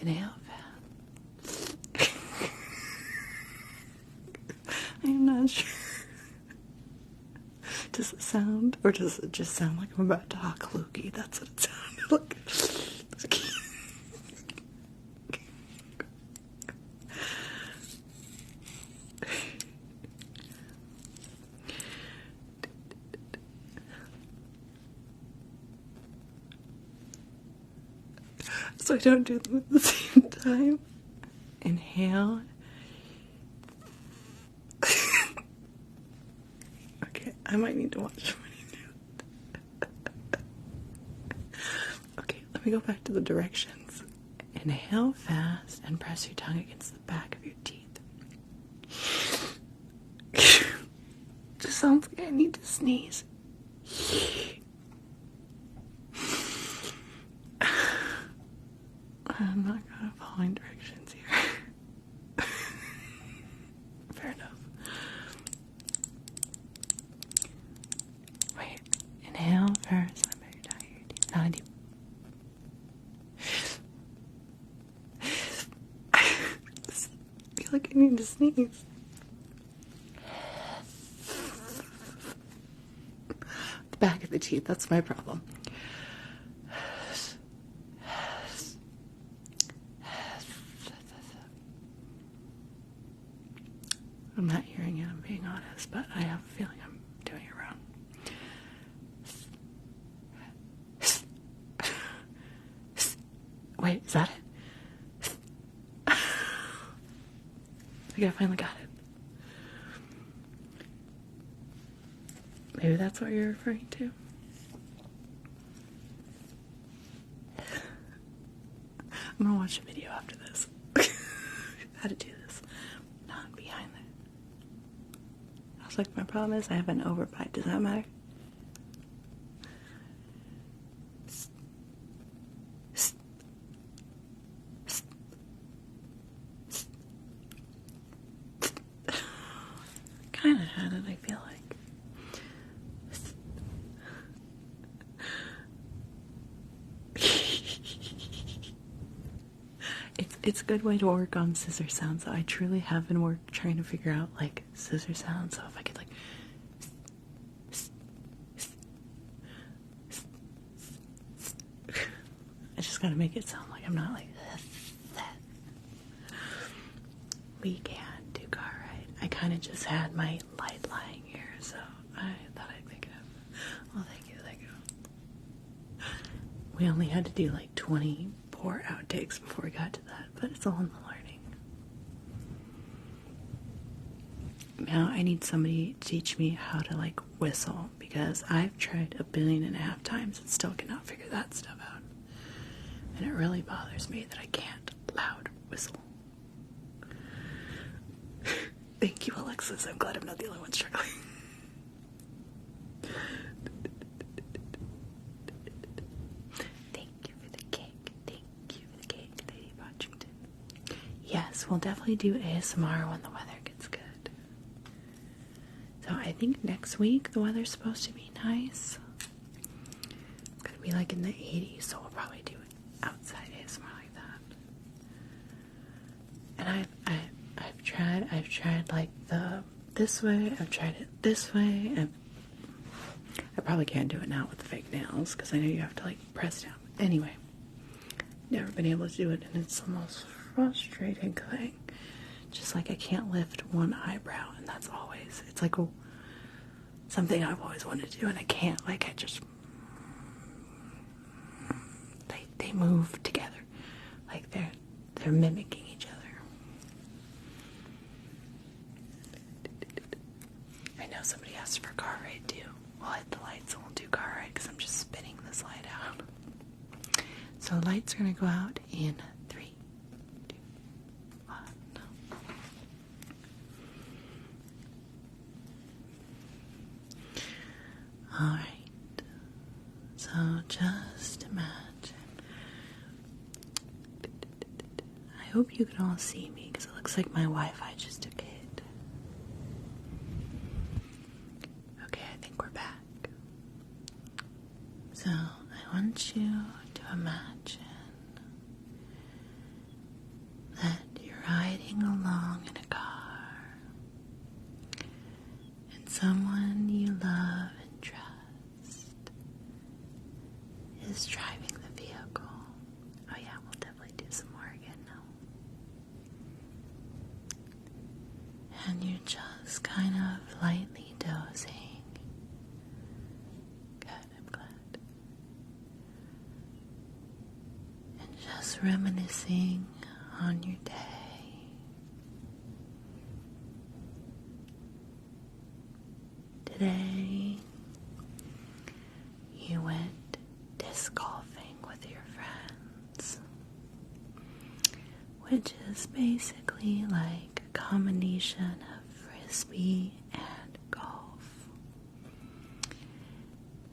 S1: Inhale fast. I'm not sure. Does it sound, or does it just sound like I'm about to hawk loogie? That's what it sounded like. So I don't do them at the same time. Inhale. Okay, I might need to watch somebody do it. Okay, let me go back to the directions. Inhale fast and press your tongue against the back of your teeth. Just sounds like I need to sneeze. I'm not gonna follow directions here. Fair enough. Wait, inhale first, then put your tongue here deep. Not a deep. I feel like I need to sneeze. The back of the teeth, that's my problem. I'm not hearing it, I'm being honest, but I have a feeling I'm doing it wrong. Wait, is that it? I think I finally got it. Maybe that's what you're referring to. I'm gonna watch a video after this. How to do this. Not behind there. I was like, my problem is I have an overbite. Does that matter? Kind of had it, I feel like. It's a good way to work on scissor sounds. I truly have been trying to figure out like scissor sounds. So if I could like, I just gotta make it sound like I'm not like that. We can't do car right. I kind of just had my light lying here, so I thought I'd pick it up. Well, thank you. We only had to do like 24 outtakes before we got to that, but it's all in the learning. Now I need somebody to teach me how to like whistle, because I've tried 1.5 billion times and still cannot figure that stuff out. And it really bothers me that I can't loud whistle. Thank you, Alexis. I'm glad I'm not the only one struggling. Thank you for the cake. Thank you for the cake, Lady Washington. Yes, we'll definitely do ASMR when the weather gets good. So I think next week the weather's supposed to be nice. It's gonna be like in the 80s, so we'll probably do it outside ASMR like that. And I've tried like this way, I've tried it this way, and I probably can't do it now with the fake nails, because I know you have to like press down. Anyway, never been able to do it, and it's the most frustrating thing. Just like I can't lift one eyebrow, and that's always, it's like something I've always wanted to do, and I can't. Like I just, they move together, like they're mimicking each other. I know somebody asked for car ride too. We'll hit the lights and we'll do car ride, because I'm just spinning this light out. So lights are gonna go out in 3, 2, 1. Alright, so just imagine. I hope you can all see me, because it looks like my Wi-Fi just took a hit. Okay, I think we're back. So I want you to imagine that you're riding along in a car, and someone you love and trust is driving the vehicle. Oh yeah, we'll definitely do some more again now. And you're just kind of lightly dozing. Good, I'm glad. And just reminiscing on your day. Today, you went disc golfing with your friends, which is basically like a combination of frisbee and golf.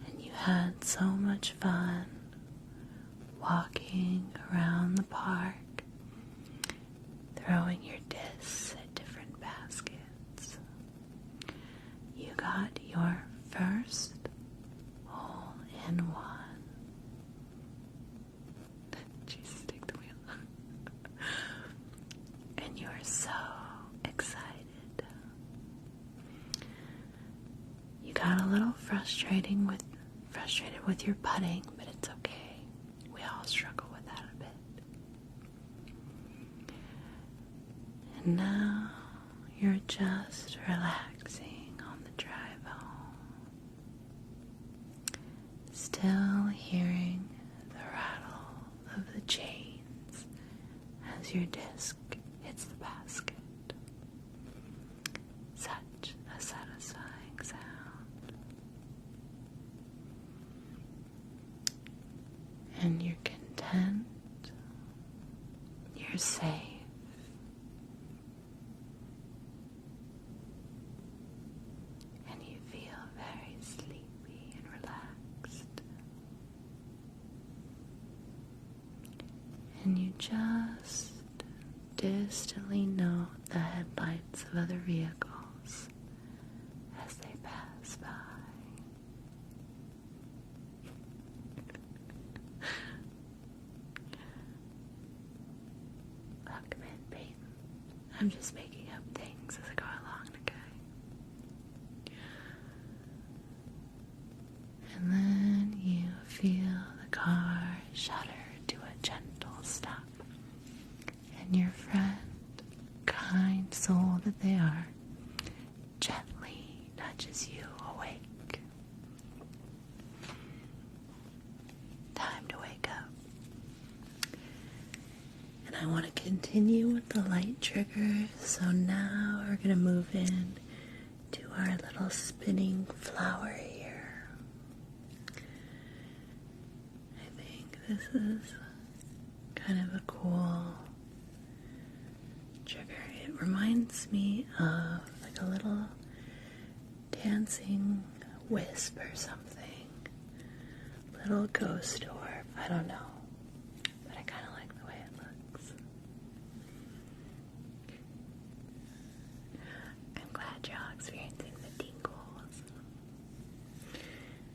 S1: And you had so much fun walking around the park, throwing your discs at different baskets. You got your first hole-in-one. Jesus, take the wheel. And you are so excited. You got a little frustrated with your putting, but it's okay. We all struggle with that a bit. And now you're just relaxing on the drive home, still hearing the rattle of the chains as your disc hits the basket. Such a satisfying sound. And you're content, you're safe. And you feel very sleepy and relaxed. And you just distantly note the headlights of other vehicles as they pass by. Look, man, Peyton, I'm just making up things as I go along, okay? And then you feel the car shudder to a gentle stop. And your friend, kind soul that they are, gently nudges you awake. Time to wake up. I want to continue with the light triggers, so now we're going to move in to our little spinning flower here. I think this is kind of a cool trigger. It reminds me of like a little dancing wisp or something. Little ghost orb. I don't know. But I kind of like the way it looks. I'm glad you're all experiencing the tingles.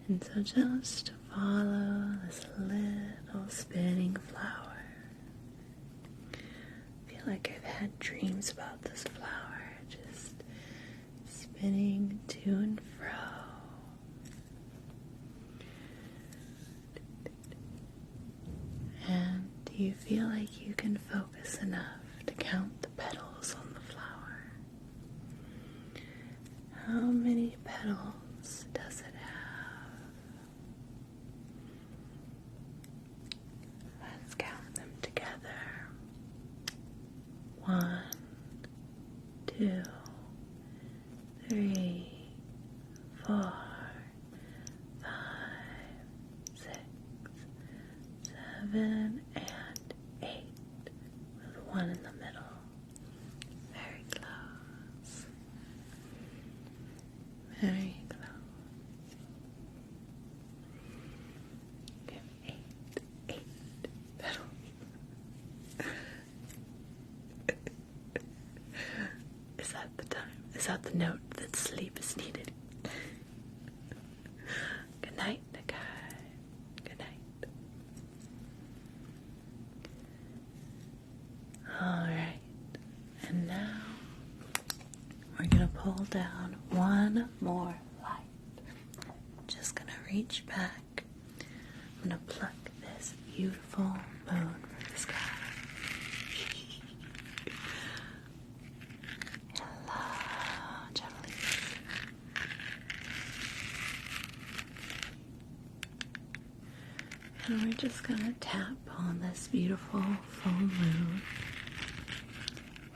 S1: And so just follow this little spinning flower. I feel like I've had dreams about this flower, just spinning to and fro. And do you feel like you can focus enough to count the petals on the flower? How many petals does it have? Let's count them together. 1, 2, 3, 4, 5, 6, 7, and 8, with 1 in the middle. Very close. Very close. Okay, 8 petals. Is that the time? Is that the note that sleep is needed? Good night, Nakai. Good night. Alright, and now we're going to pull down one more light. Just going to reach back. I'm going to pluck this beautiful moon from the sky. Hello, gently. And we're just going to tap on this beautiful full moon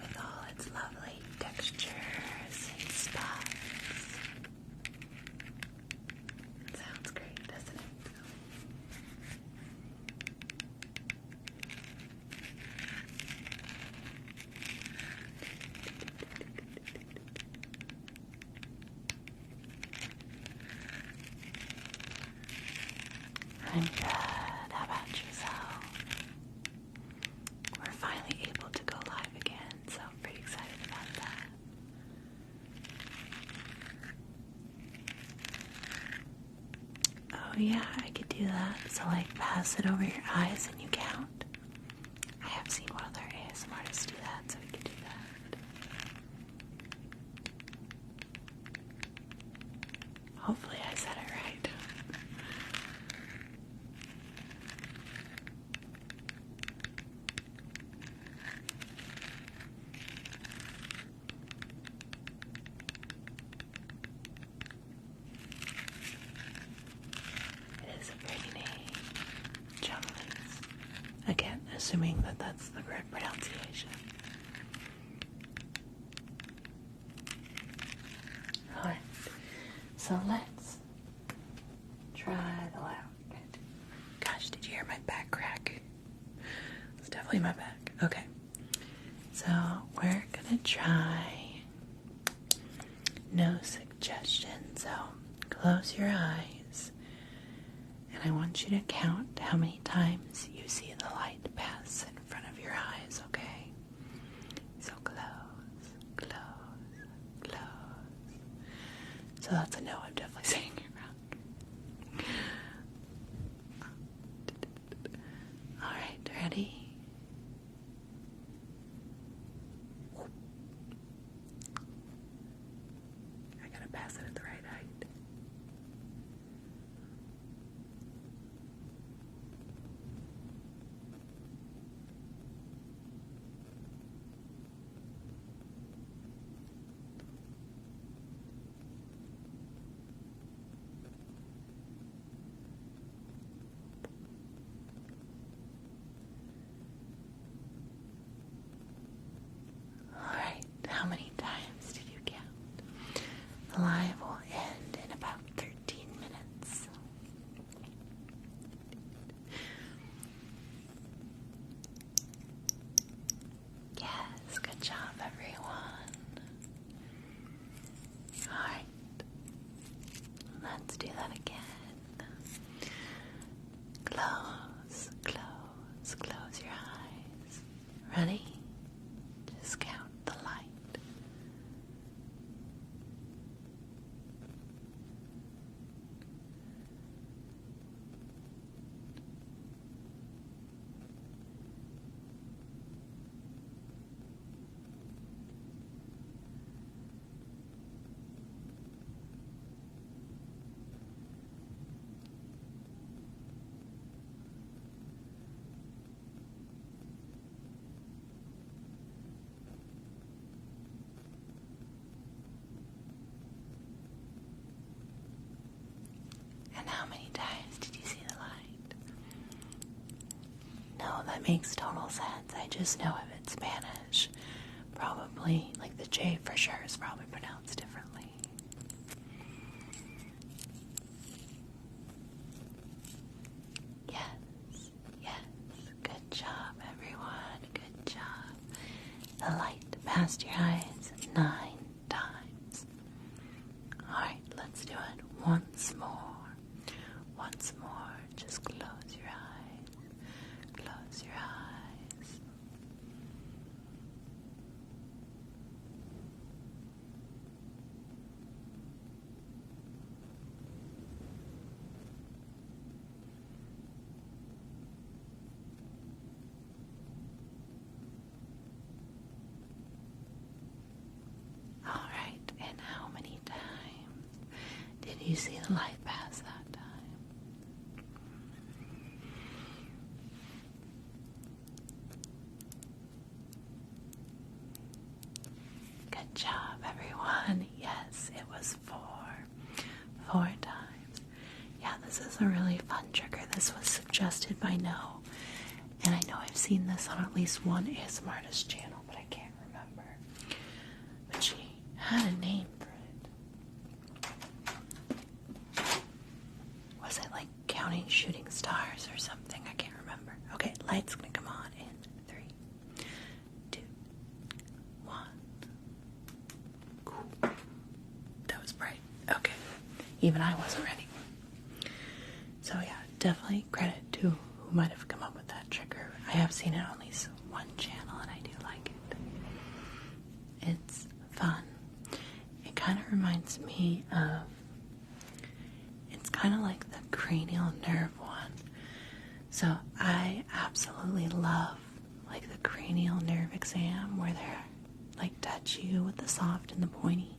S1: with all its lovely textures and spots. It sounds great, doesn't it? I'm good. How about yourself? We're finally able to go live again, so I'm pretty excited about that. Oh yeah, I could do that. So like pass it over your eyes and you count. I have seen one other ASMR artists do that, so we could do that. Hopefully I said it right. Again, assuming that that's the correct pronunciation. Alright, so let's try the loud. Gosh, did you hear my back crack? It's definitely my back. Okay, so we're gonna try no suggestion. So close your eyes. And I want you to count how many times you see the light pass in front of your eyes, okay? So close, close, close. So that's a no, I'm definitely saying it wrong. Alright, ready? I gotta pass it at the right height. live will end in about 13 minutes. Yes, good job, everyone. Alright, let's do that again. Close, close, close your eyes. Ready? Just count the light. And how many times did you see the light? No, that makes total sense. I just know if it's Spanish, probably, like the J for sure is probably pronounced differently. Yes, yes, good job, everyone, good job. The light passed your eyes 9 times. Alright, let's do it once more. Once more, just close your eyes. Close your eyes. Alright, and how many times did you see the light pass that time? Good job, everyone. Yes, it was 4. 4 times. Yeah, this is a really fun trigger. This was suggested by No. And I know I've seen this on at least one ASMR artist channel, but I can't remember. But she had a name for it. Was it like counting shooting stars or something? I can't remember. Okay, light's gonna come on in 3, 2, 1. Cool. That was bright. Okay. Even I wasn't ready. So yeah, definitely credit to who might have come up with that trigger. I have seen it on at least one channel and I do like it. It's fun. It kind of reminds me of, it's kind of like the cranial nerve one. So I absolutely love like the cranial nerve exam where they're like touch you with the soft and the pointy.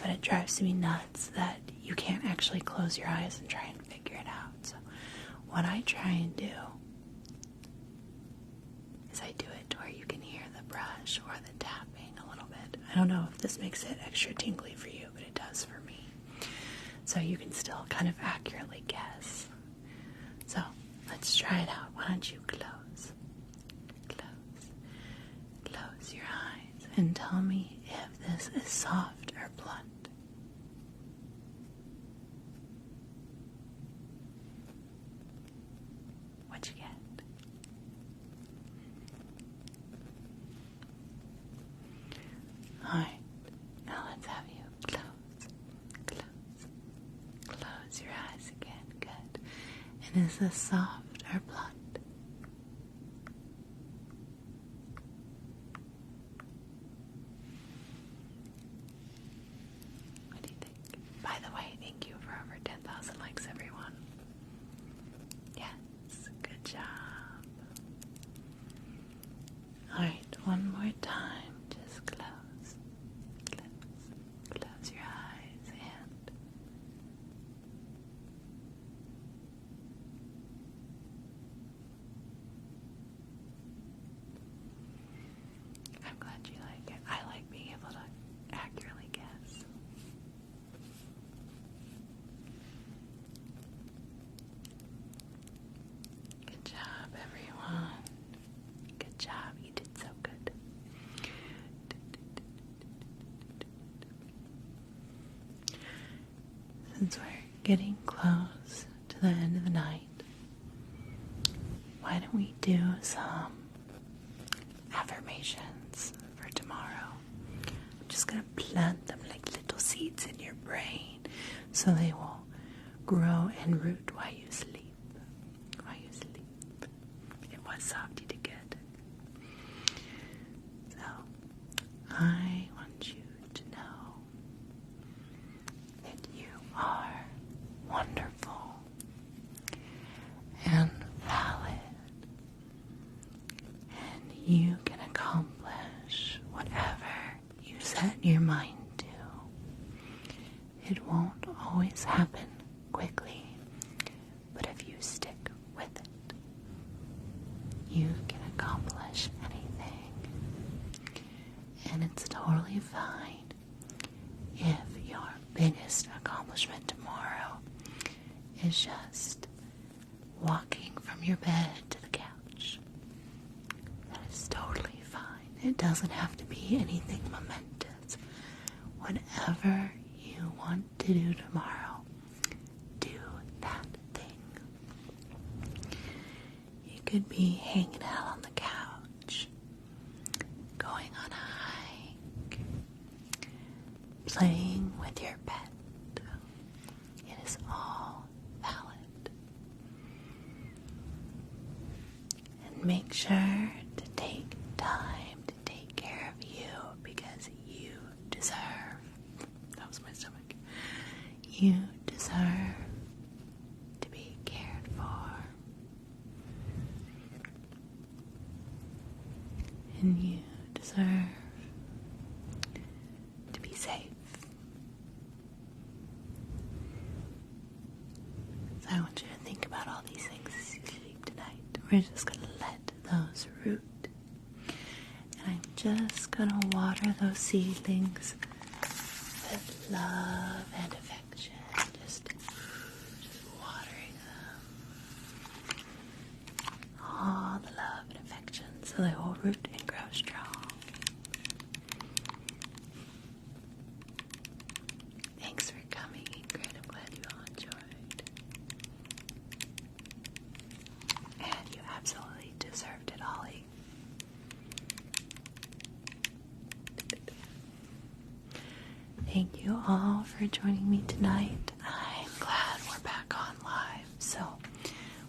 S1: But it drives me nuts that you can't actually close your eyes and try and figure it out. So what I try and do is I do it to where you can hear the brush or the tapping a little bit. I don't know if this makes it extra tingly for you, but it does for me. So you can still kind of accurately guess. So let's try it out. Why don't you close your eyes and tell me if this is soft or blunt. What'd you get? Alright, now let's have you close your eyes again. Good. And is this soft or blunt? What do you think? By the way, thank you for over 10,000 likes, everyone. Yes, good job. Alright, one more time. Just close your eyes and since we're getting close to the end of the night, why don't we do some affirmations for tomorrow? I'm just going to plant them like little seeds in your brain so they will grow and root while you sleep. While you sleep. It was soft, you did good. So, I want you to know that you are wonderful and valid, and you can accomplish whatever you set your mind to. It won't always happen quickly, but if you stick with it, you can accomplish anything. And it's totally fine if your biggest accomplishment tomorrow is just walking from your bed to the couch. That is totally fine. It doesn't have to be anything momentous. Whatever you want to do tomorrow, do that thing. You could be hanging out on the couch, going on a hike, playing with your pet. It is all valid. And make sure to take time to take care of you because you deserve. That was my stomach. You deserve to be cared for. And you deserve to be safe. So I want you to think about all these things as you sleep tonight. We're just going to let those root. And I'm just going to water those seedlings with love and affection. Just watering them. All the love and affection so they will root and grow strong. Thanks for coming, Ingrid. I'm glad you all enjoyed. And you absolutely deserved it, Ollie. Thank you all for joining me tonight. I'm glad we're back on live. So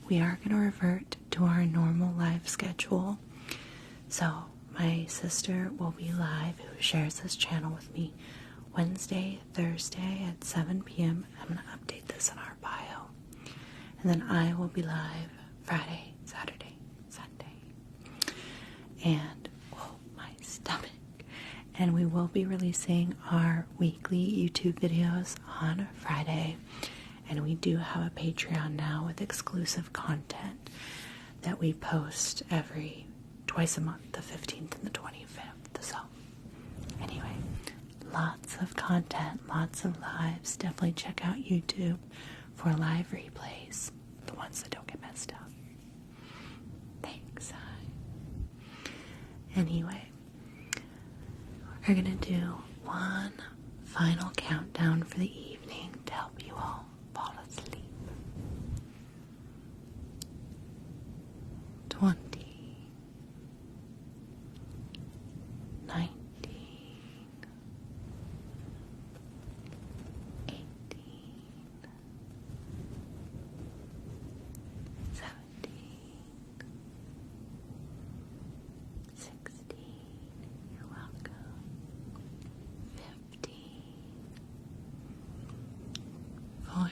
S1: we are going to revert to our normal live schedule. So my sister will be live, who shares this channel with me, Wednesday, Thursday at 7 p.m. I'm going to update this in our bio. And then I will be live Friday, Saturday, Sunday. And, oh, my stomach. And we will be releasing our weekly YouTube videos on Friday. And we do have a Patreon now with exclusive content that we post twice a month, the 15th and the 25th. So, anyway, lots of content, lots of lives. Definitely check out YouTube for live replays, the ones that don't get messed up. Thanks. Anyway, we're going to do one final countdown for the evening to help you all fall asleep. 20, 19, 18, 17, 16, you're welcome, 15, 14,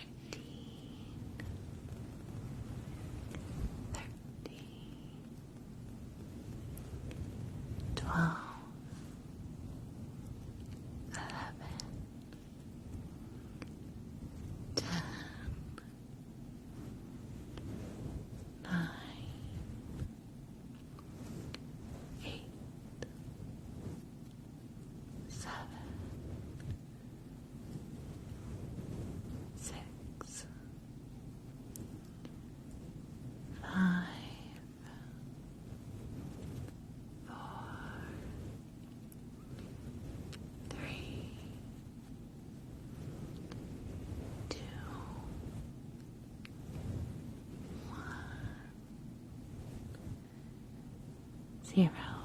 S1: 0.